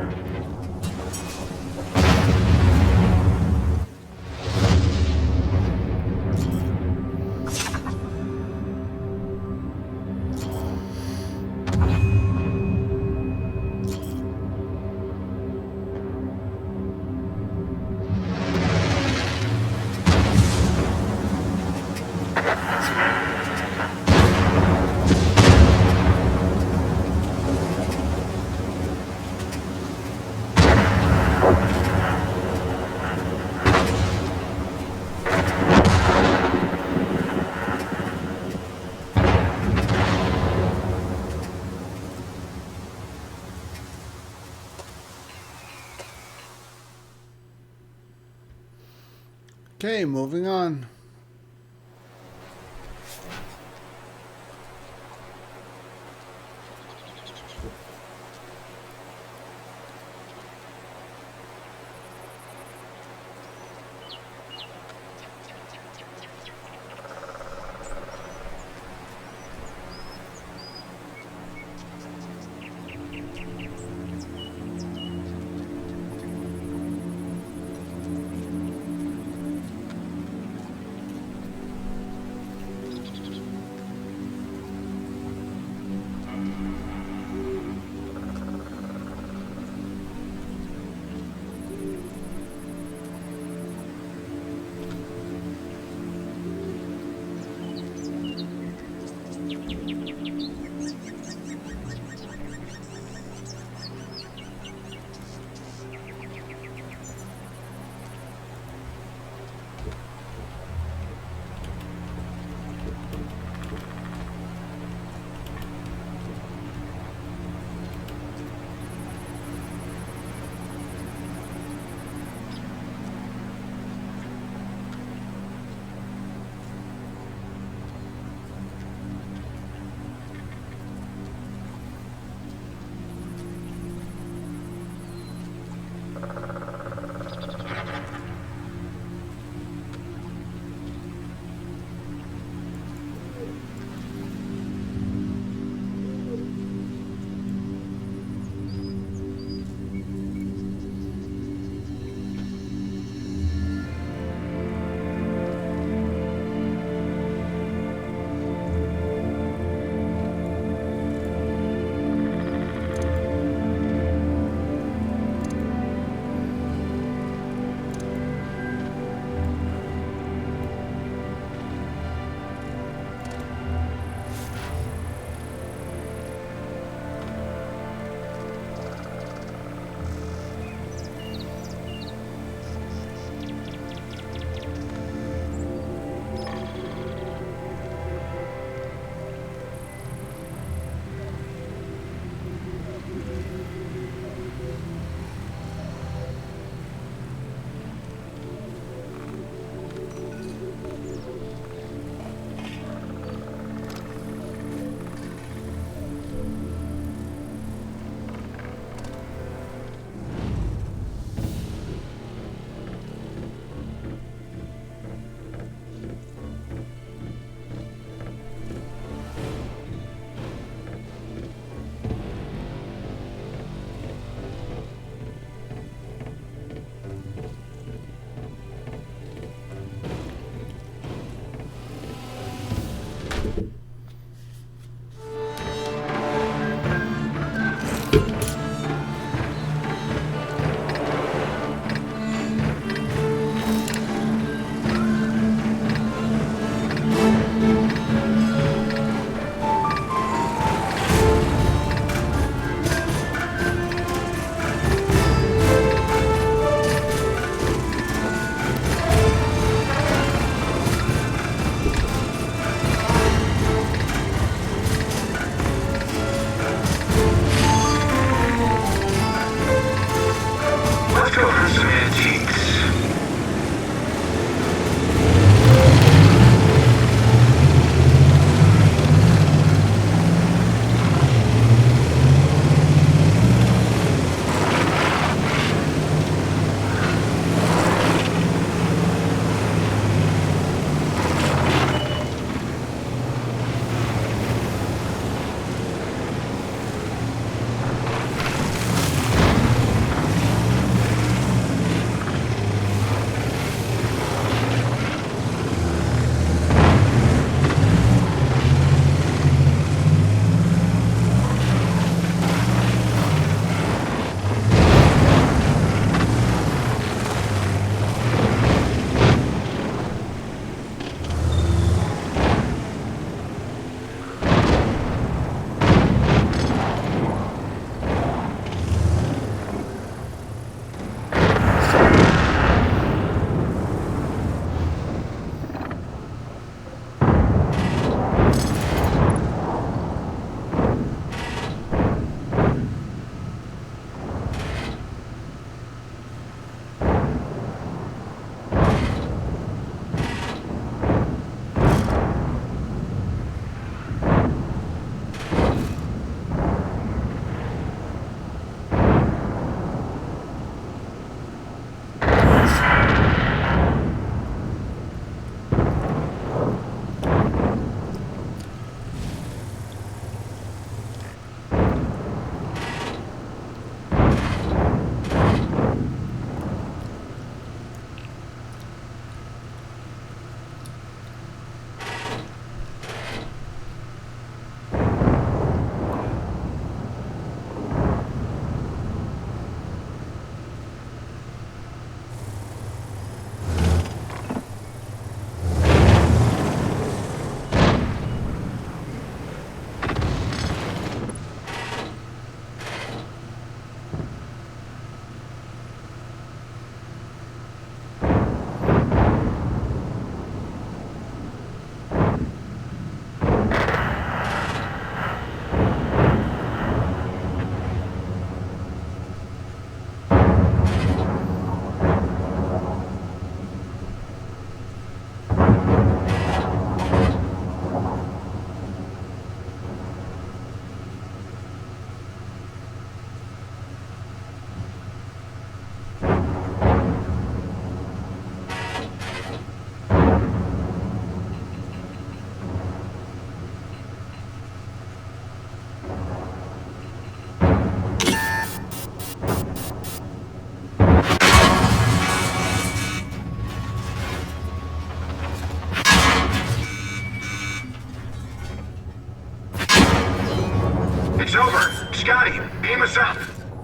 Okay, moving on.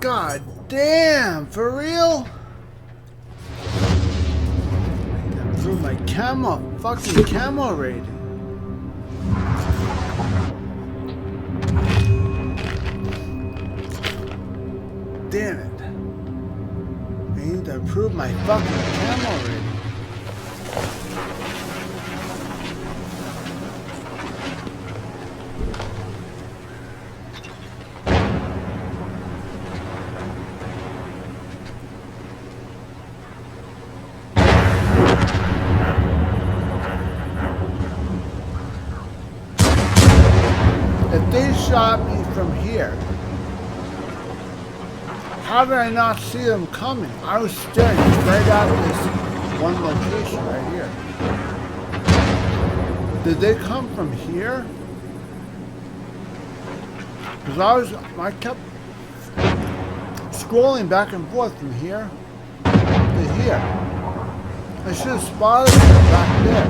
God damn, for real? Through my fucking camo rating. Damn it. I need to improve my fucking camo rating. If they shot me from here, how did I not see them coming? I was staring straight at this one location right here. Did they come from here? Because I kept scrolling back and forth from here to here. I should have spotted them back there.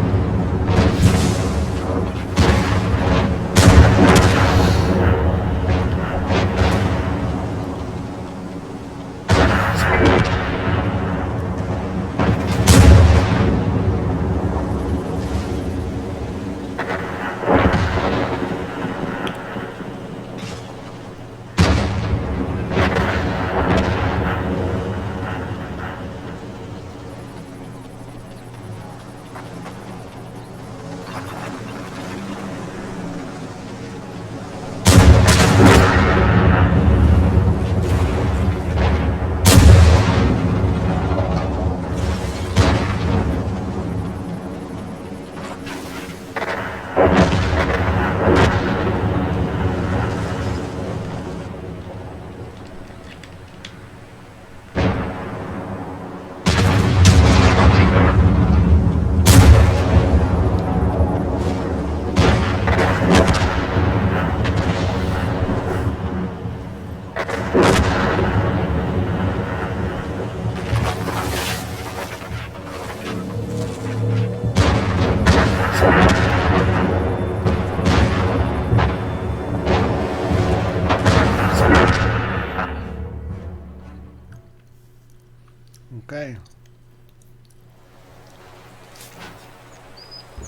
Okay.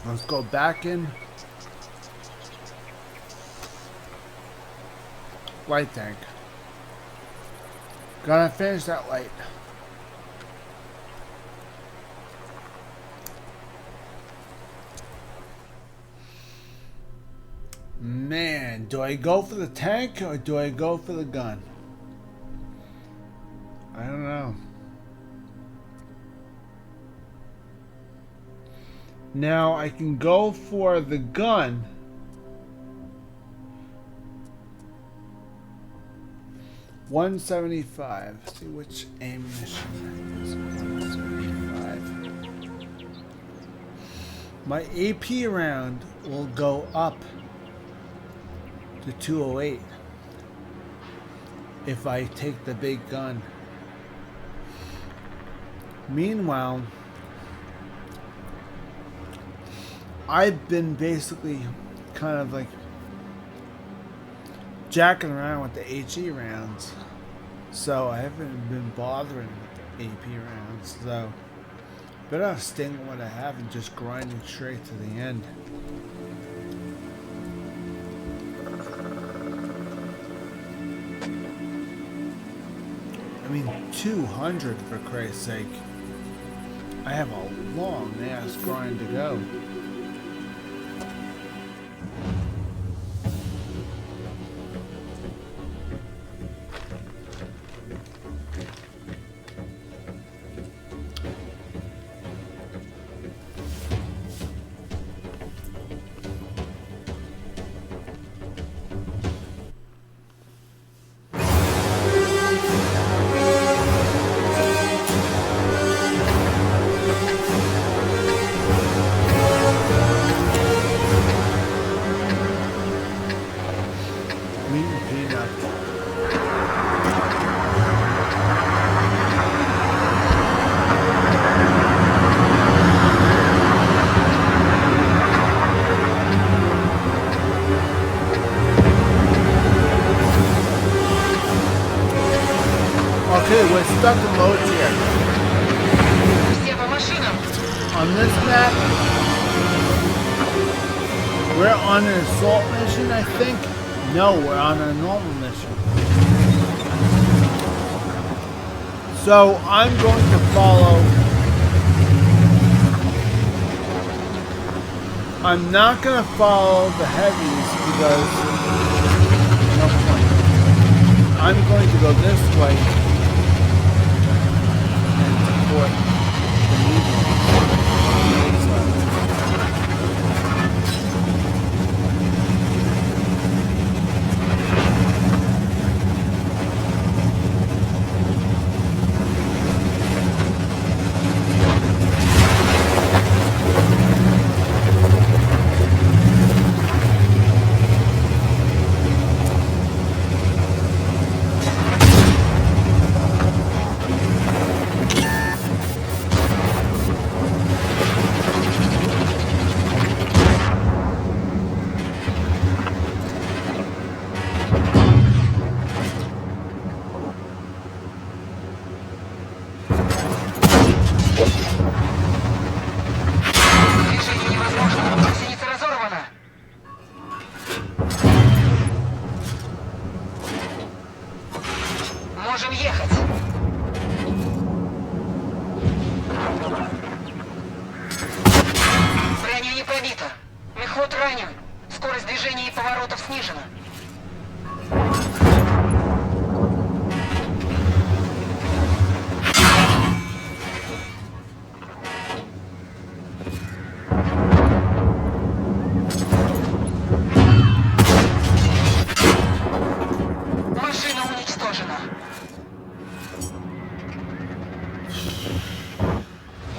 Let's go back in. Light tank. Gotta finish that light. Man, do I go for the tank or do I go for the gun? I don't know. Now I can go for the gun. $175. See which ammunition is 175. My AP round will go up to 208 if I take the big gun. Meanwhile, I've been basically kind of like jacking around with the HE rounds, so I haven't been bothering with the AP rounds, so better sting what I have and just grinding straight to the end. I mean, 200 for Christ's sake. I have a long ass grind to go. Okay, we're stuck in loads here. Все по машинам. On this map, we're on an assault mission, I think. No, we're on a normal mission. So I'm going to follow. I'm not going to follow the heavies because no point. I'm going to go this way and support the medium. Движение невозможно. Гусеница разорвана. Можем ехать. Броня не пробита. Мехвод ранен. Скорость движения и поворотов снижена. Машина уничтожена.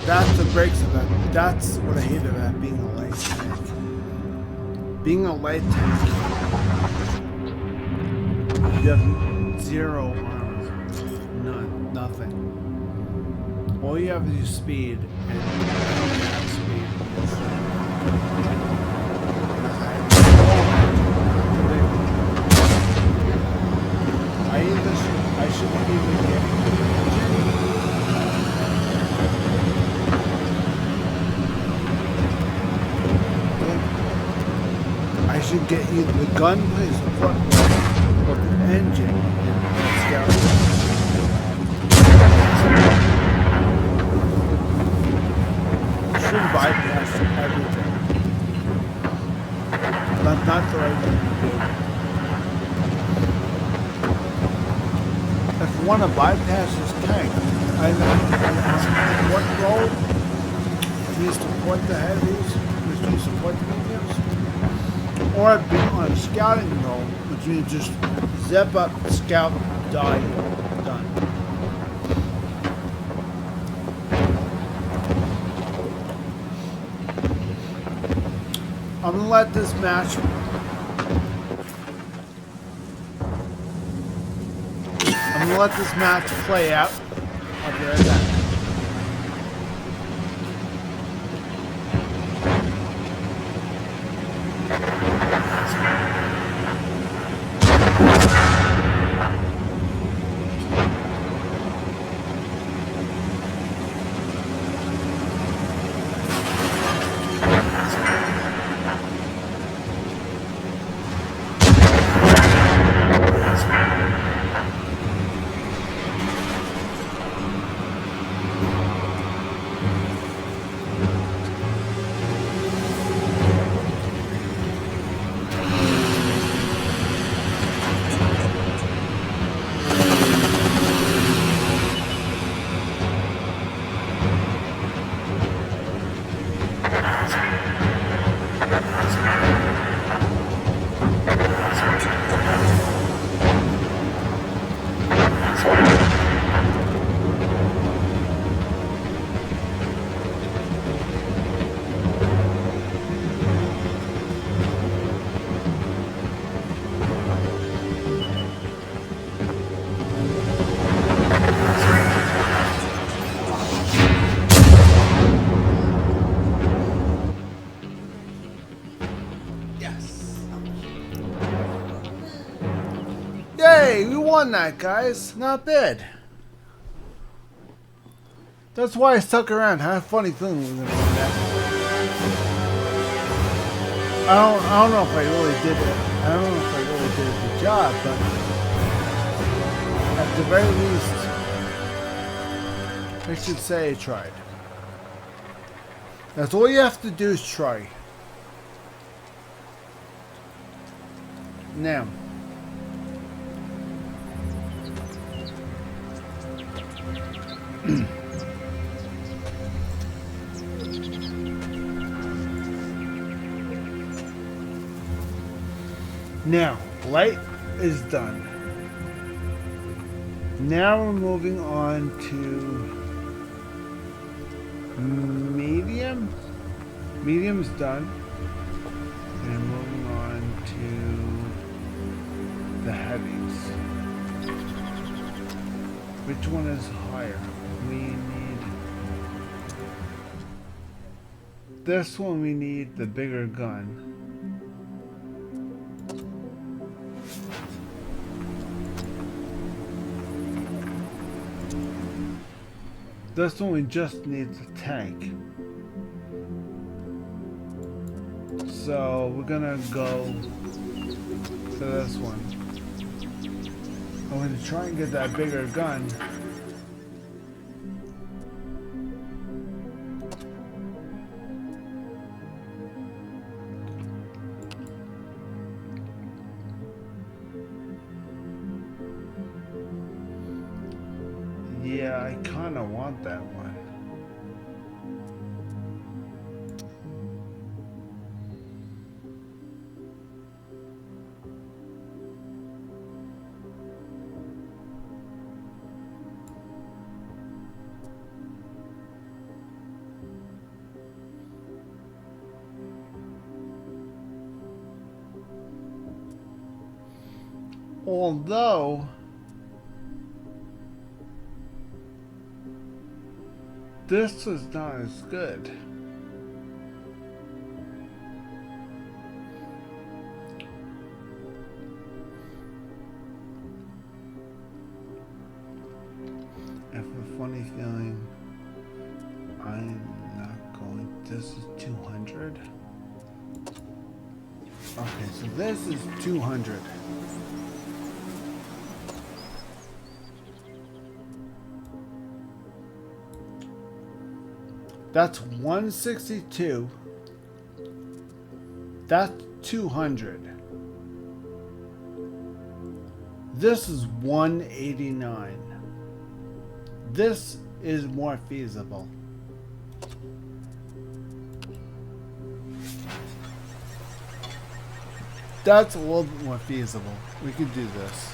That's the breaks of that. That's what I hate about being a light tank. Being a light tank, you have zero armor, none, nothing. All you have is your speed, and that speed is I shouldn't even get. I should get either the gun, please, the front one, or the engine. Let's go. Should bypass everything. But not the right thing to do. If you want to bypass this tank, either what road, if you support the heavies, if you support the mediums, or I've been on a scouting role, which means just zip up, scout, die, done. I'm gonna let this match. I'm gonna let this match play out. I'll be right back. Yay, we won that, guys. Not bad. That's why I stuck around. I had a funny feeling we were going to win that. I don't know if I really did it. I don't know if I really did a good job, but at the very least, I should say I tried. That's all you have to do is try. Now, now, light is done. Now we're moving on to medium. Medium's done. And moving on to the heavies. Which one is higher? We need this one. We need the bigger gun. This one we just need the tank. So we're gonna go to this one. I'm gonna try and get that bigger gun. Yeah, I kinda want that one. Although this is not as good. I have a funny feeling I'm not going. This is 200. Okay, so this is 200. That's 162. That's 200. This is 189. This is more feasible. That's a little bit more feasible. We could do this.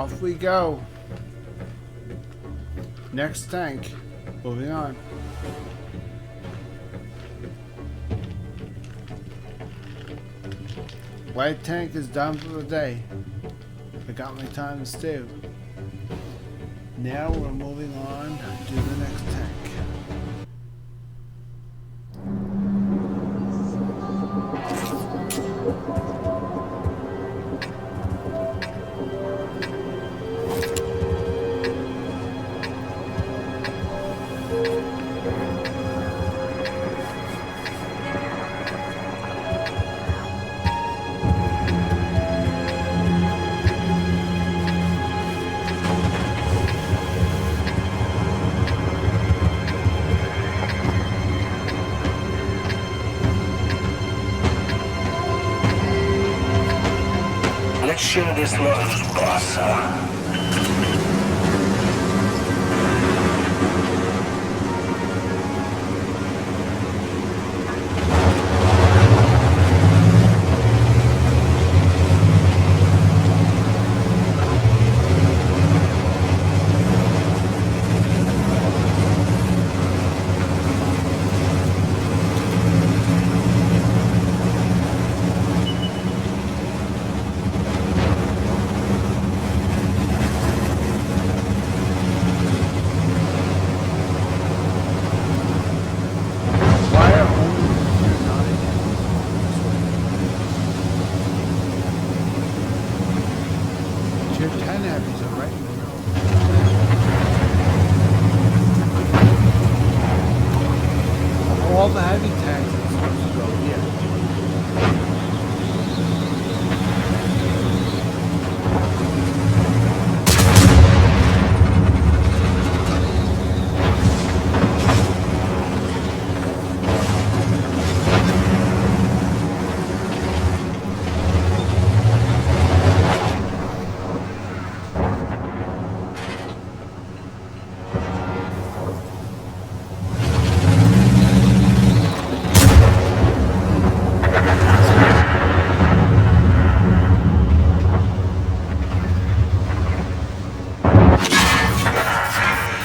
off we go. Next tank. Moving on. White tank is done for the day. I got my times too. Now we're moving on to the next tank. Let's share this load, boss. Tier 10 heavies are right in the middle. All the heavy tanks are supposed to go here.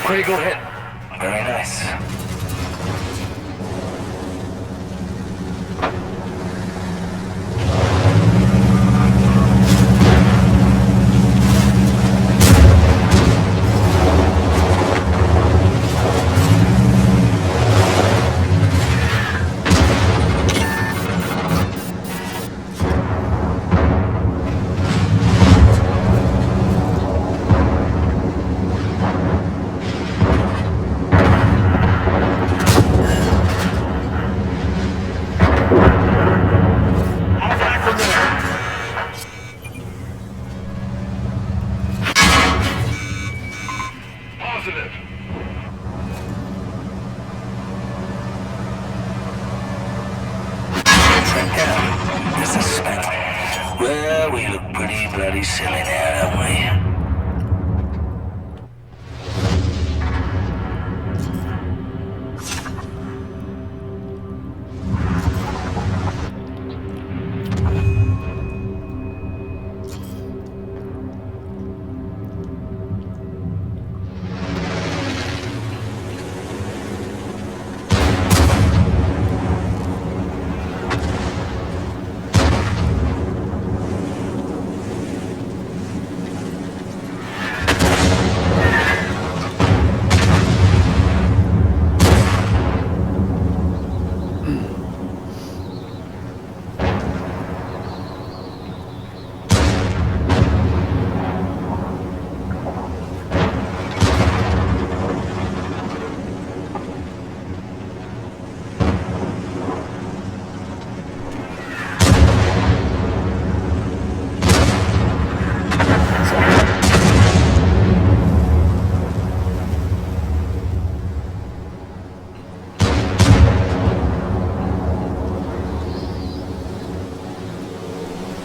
Critical hit. Very nice. Positive. This is well, we look pretty bloody silly now, don't we?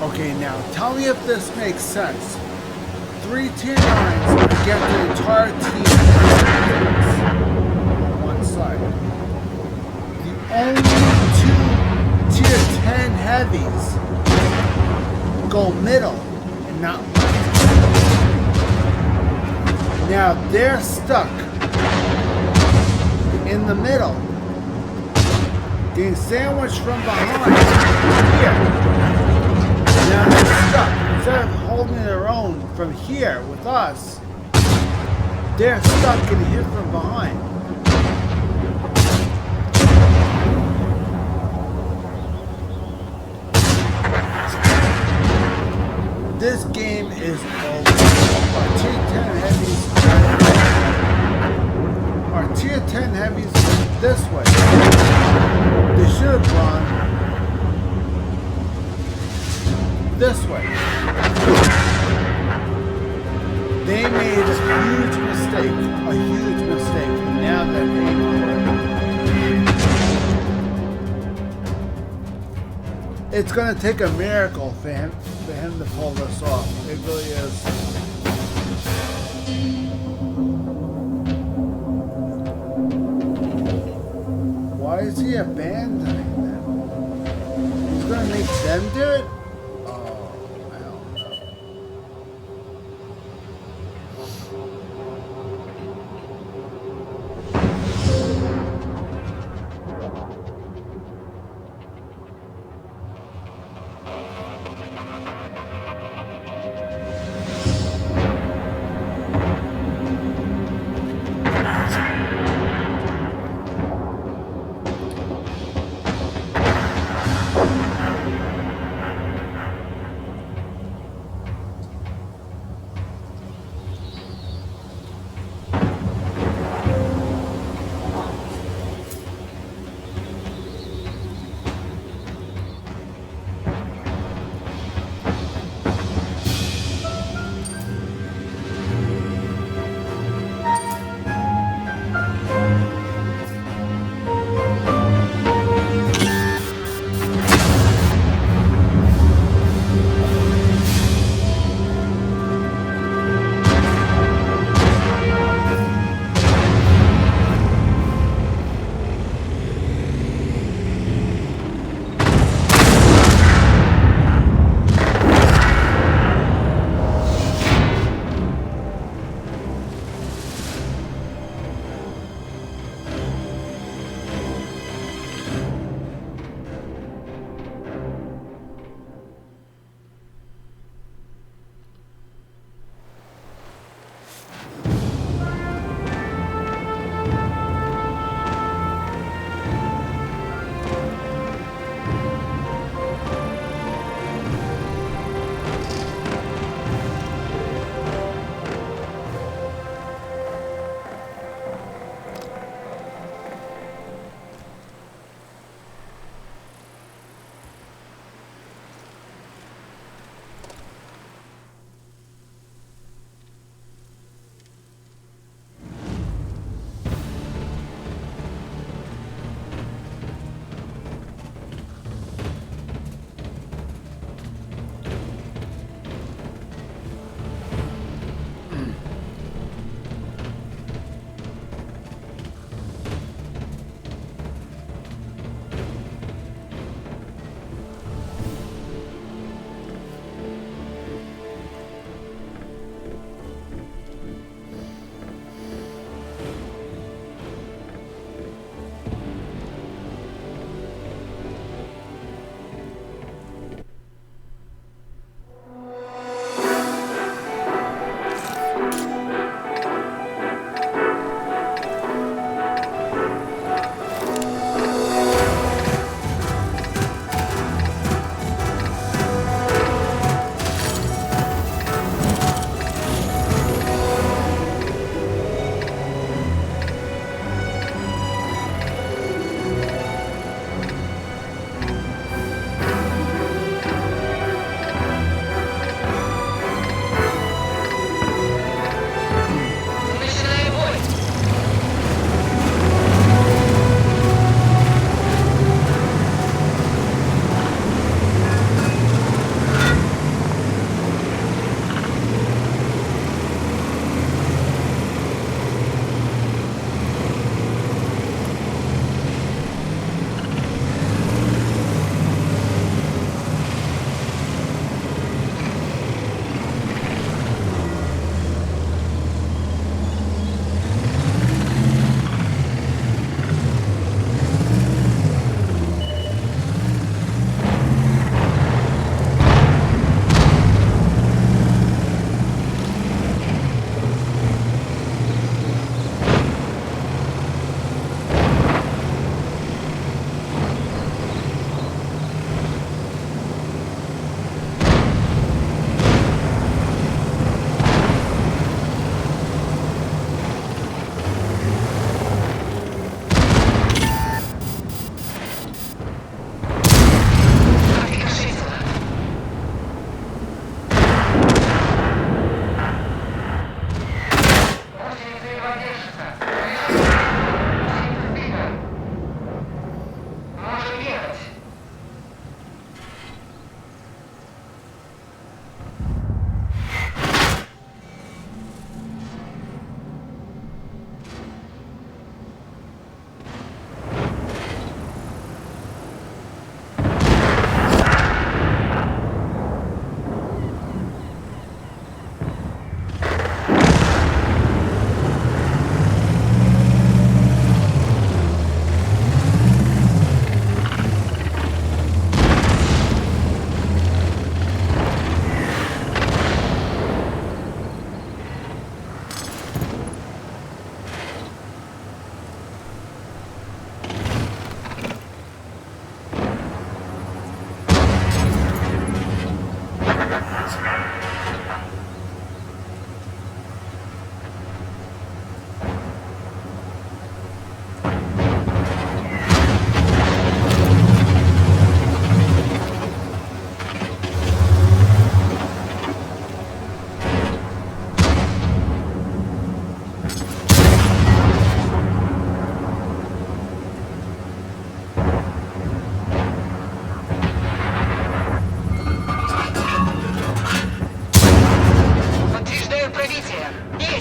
Okay, now tell me if this makes sense. 3 tier 9s to get the entire team on one side. The only 2 tier 10 heavies go middle and not left. Now they're stuck in the middle, getting sandwiched from behind here. Now they're stuck. Instead of holding their own from here with us, they're stuck getting hit from behind. This game is over. Our tier 10 heavies Our tier 10 heavies went this way. They should have gone this way. They made a huge mistake. And now they're paying for it. It's going to take a miracle for him to pull this off. It really is. Why is he abandoning them? He's going to make them do it? Oh, I don't know.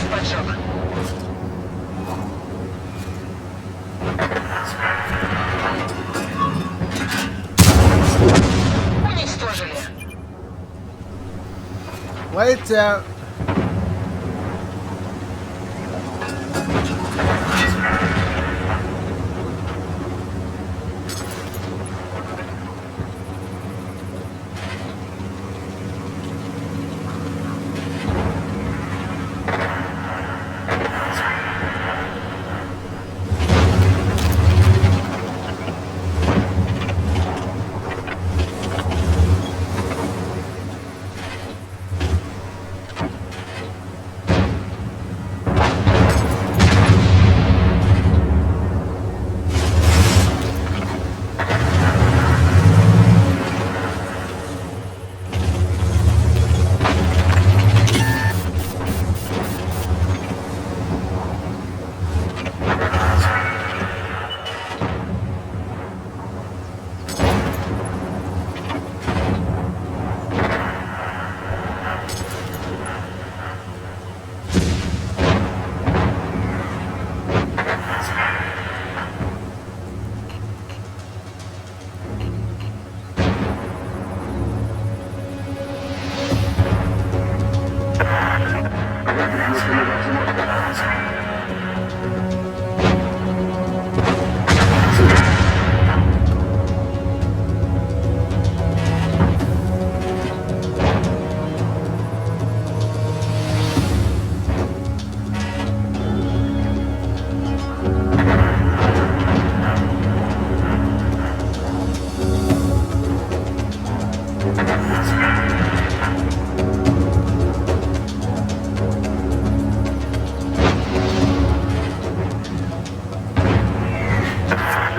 поджог. Уничтожили. Lights out.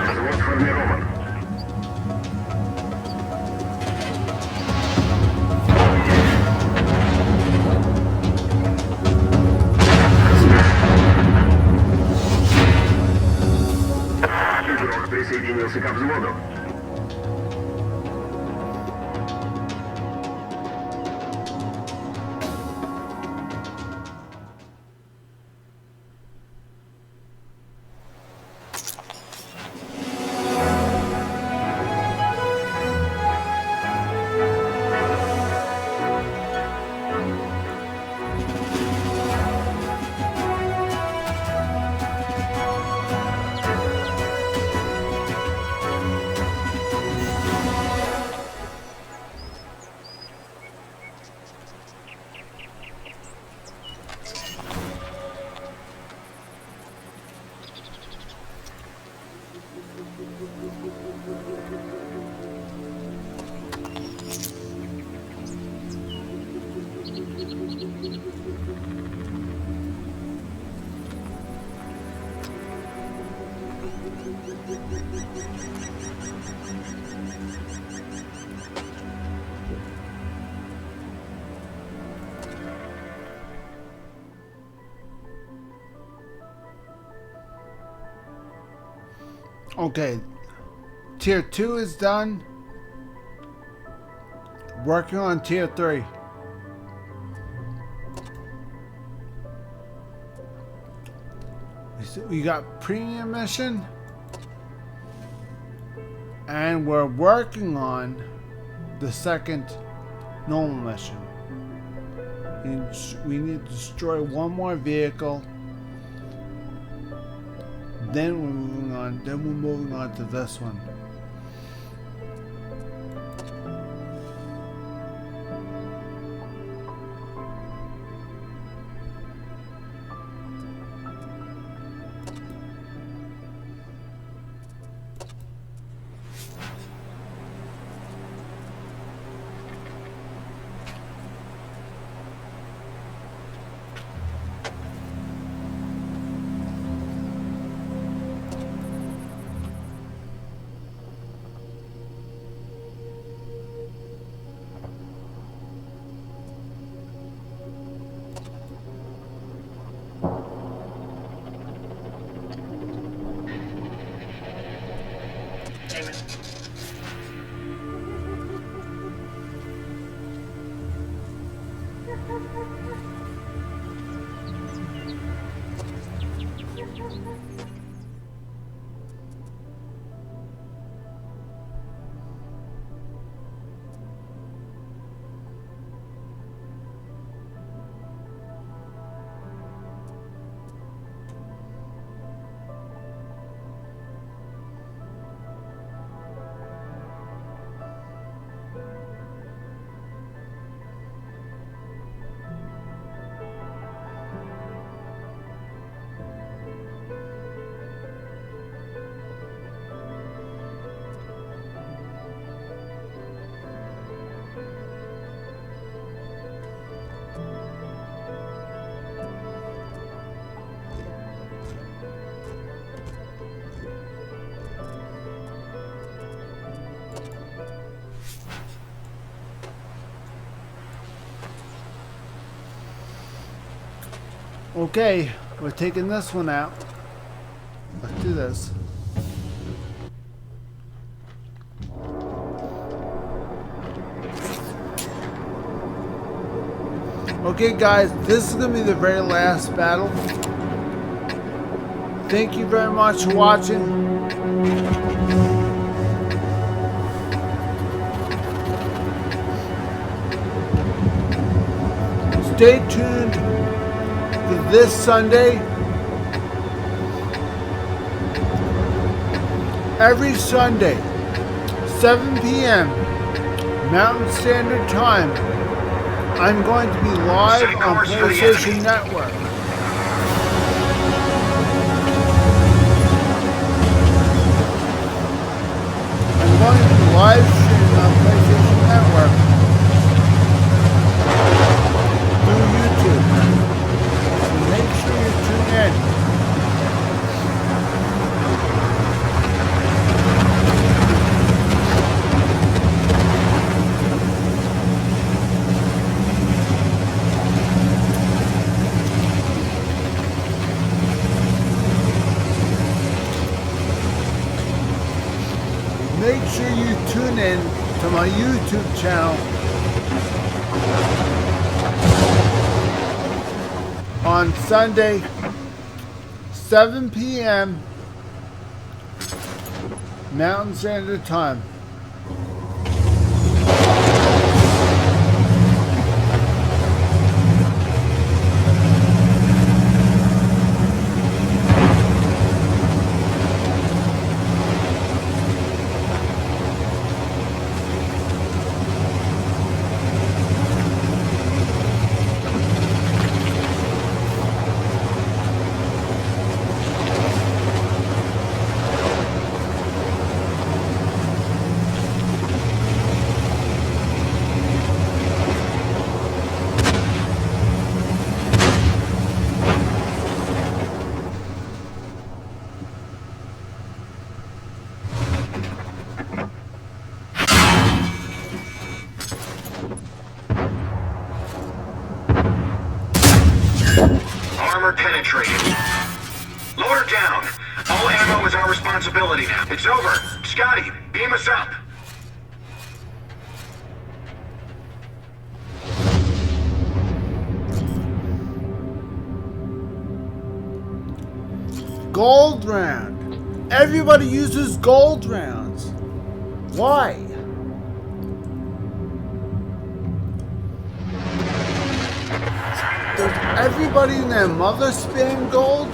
Взвод сформирован. Игрок присоединился ко взводу. Okay, tier 2 is done. Working on tier 3. We got premium mission, and we're working on the second normal mission. We need to destroy one more vehicle. Then we're moving on to this one. Okay, we're taking this one out. Let's do this. Okay guys, this is going to be the very last battle. Thank you very much for watching. Stay tuned for this Sunday. Every Sunday, 7 p.m. Mountain Standard Time, I'm going to be live on PlayStation Network. I'm going to be live streaming on PlayStation Network through YouTube. So make sure you tune in. Make sure you tune in to my YouTube channel on Sunday, 7 p.m. Mountain Standard Time. Armor penetrated. Load her down. All ammo is our responsibility. It's over. Scotty, beam us up. Gold round. Everybody uses gold rounds. Why? Does everybody and their mother spam gold?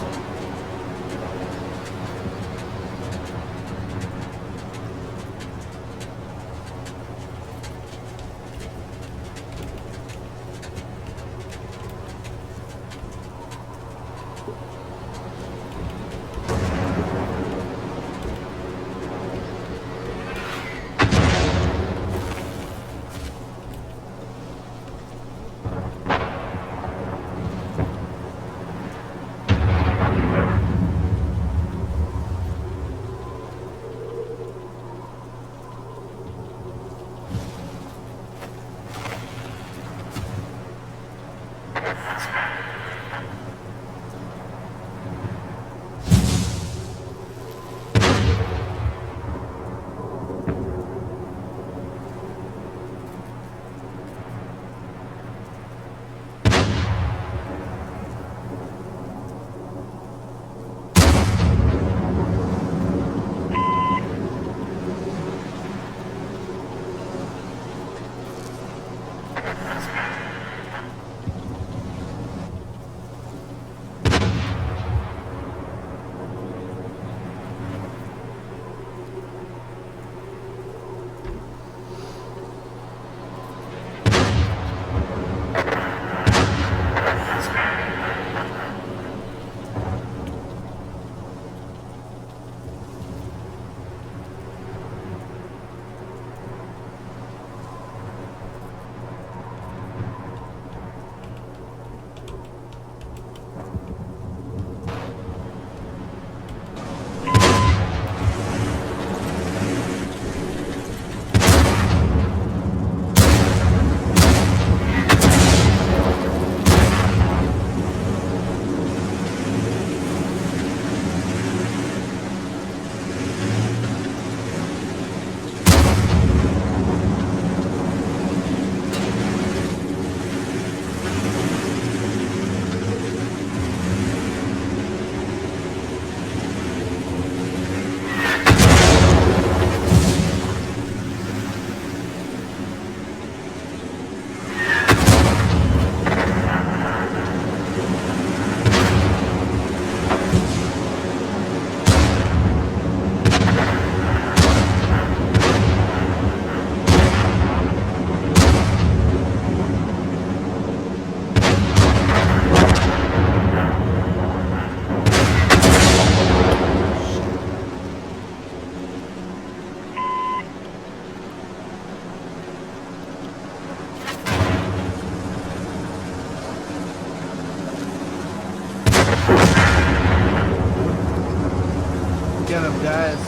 Get him, guys.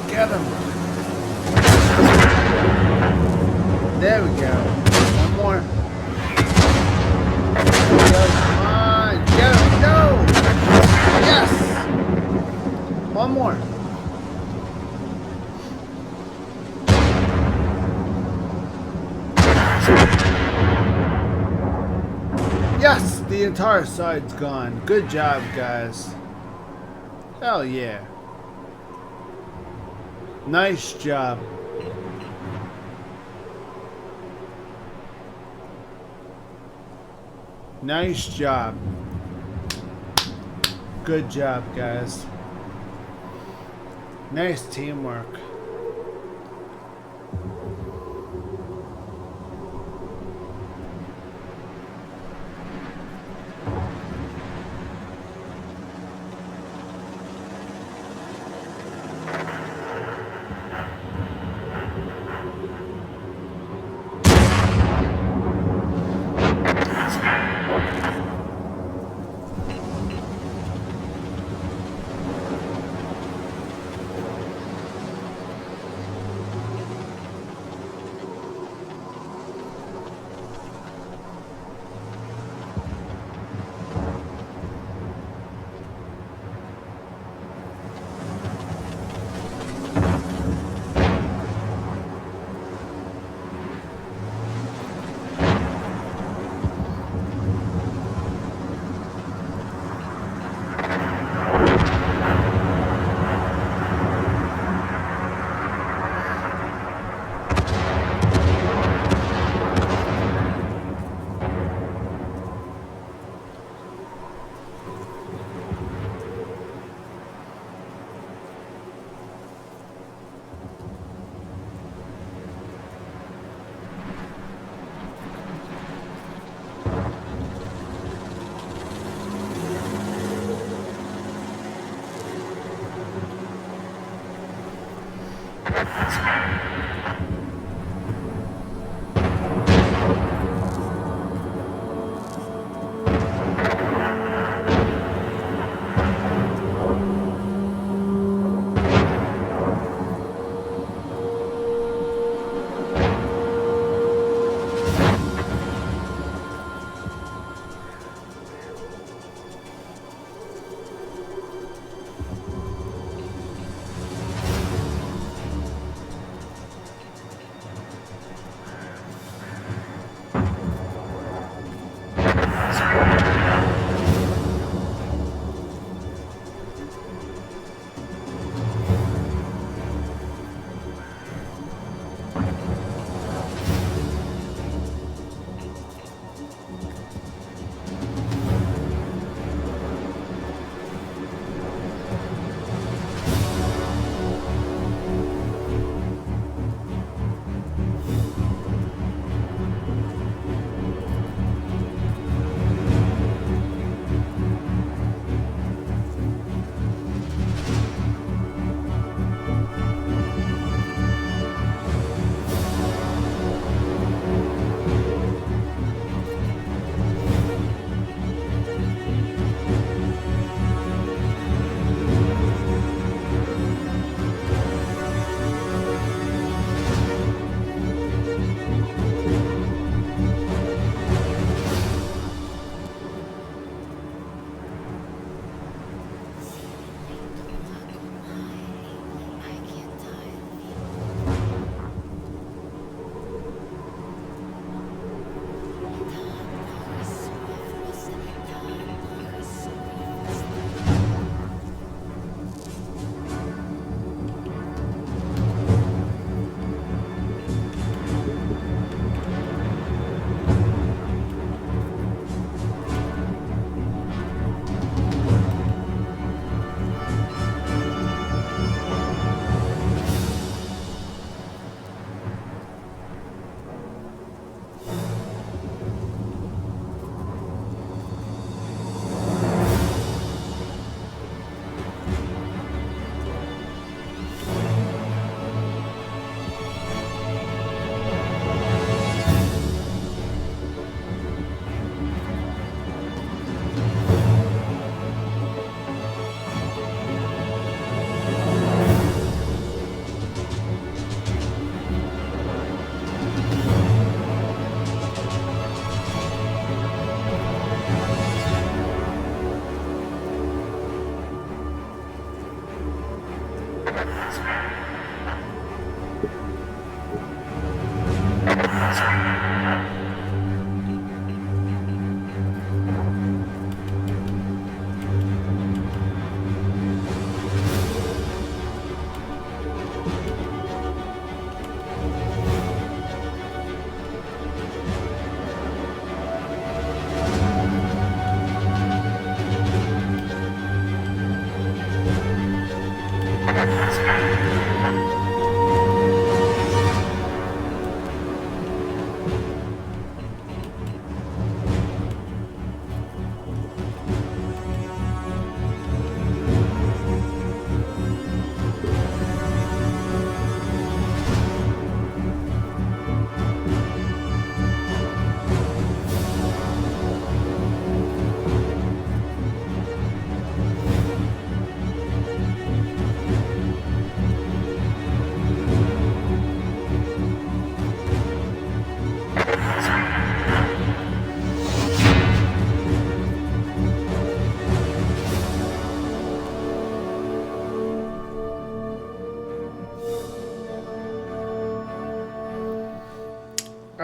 Get him. There we go. One more. Come on. Get him. No. Yes. One more. Yes, the entire side's gone. Good job, guys. Hell yeah. Nice job. Nice job. Good job, guys. Nice teamwork.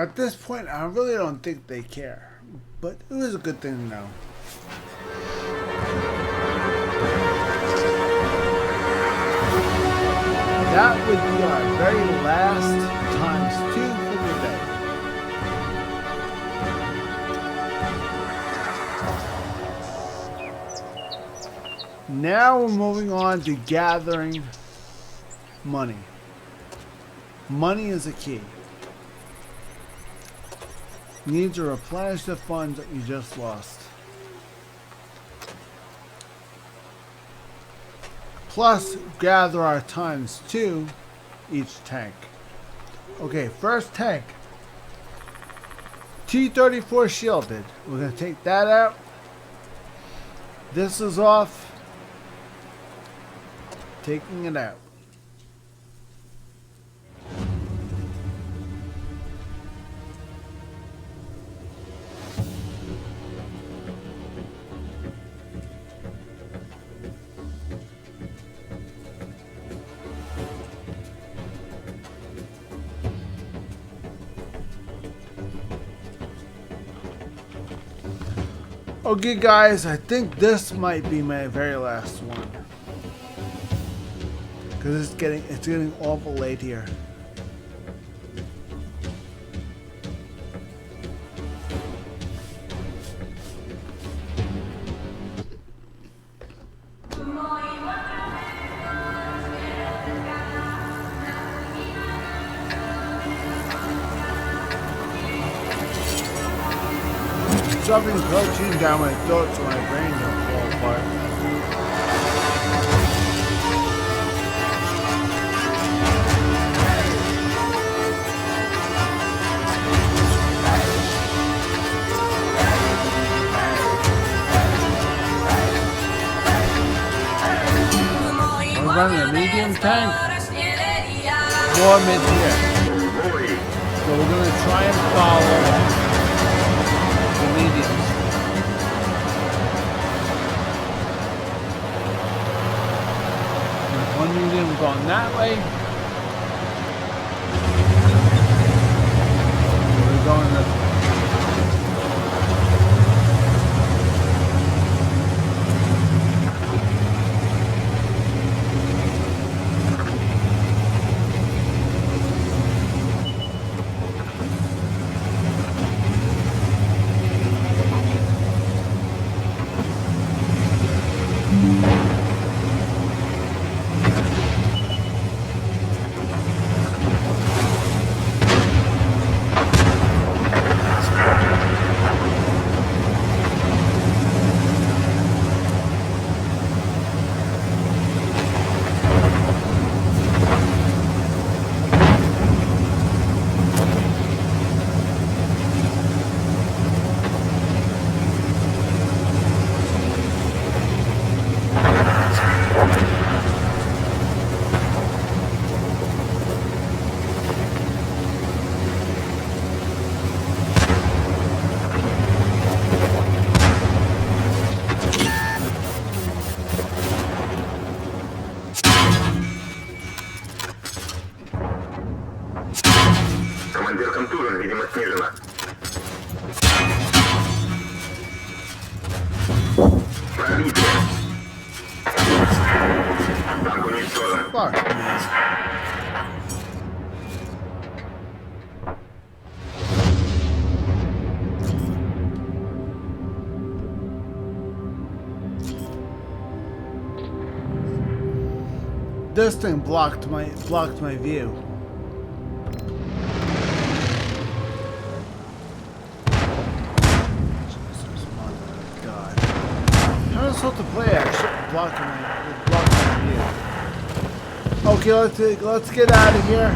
At this point, I really don't think they care. But it was a good thing to know. That would be our very last ×2 for the day. Now we're moving on to gathering money. Money is a key. You need to replenish the funds that you just lost. Plus, gather our ×2 each tank. Okay, first tank. T-34 shielded. We're going to take that out. This is off. Taking it out. Okay guys, I think this might be my very last one. Cause it's getting awful late here. Shoving protein down my throat so my brain don't fall apart. We're running a medium tank. More mid-tier. So we're going to try and follow mediums. There's one medium going that way. We're going this way. Fuck, man. This thing blocked my view. Jesus, mother of God. How am I supposed to play actually blocking my view? Okay, let's get out of here.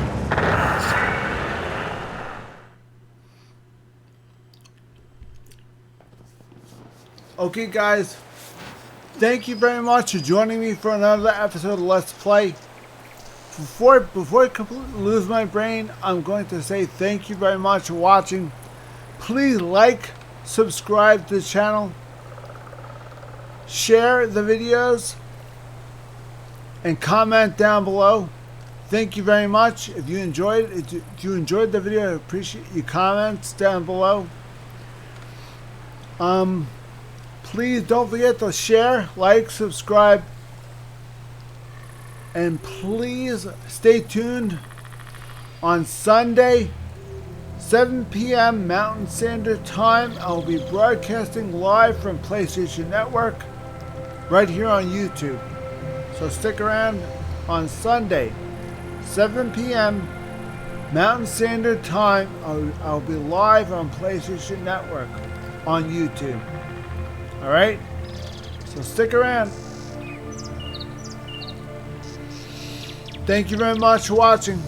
Okay, guys. Thank you very much for joining me for another episode of Let's Play. Before I completely lose my brain, I'm going to say thank you very much for watching. Please like, subscribe to the channel, share the videos, and comment down below. Thank you very much. If you enjoyed the video, I appreciate your comments down below. Please don't forget to share, like, subscribe, and please stay tuned on Sunday, 7 p.m. Mountain Standard Time. I'll be broadcasting live from PlayStation Network right here on YouTube. So stick around on Sunday, 7 p.m. Mountain Standard Time. I'll be live on PlayStation Network on YouTube. Alright? So stick around. Thank you very much for watching.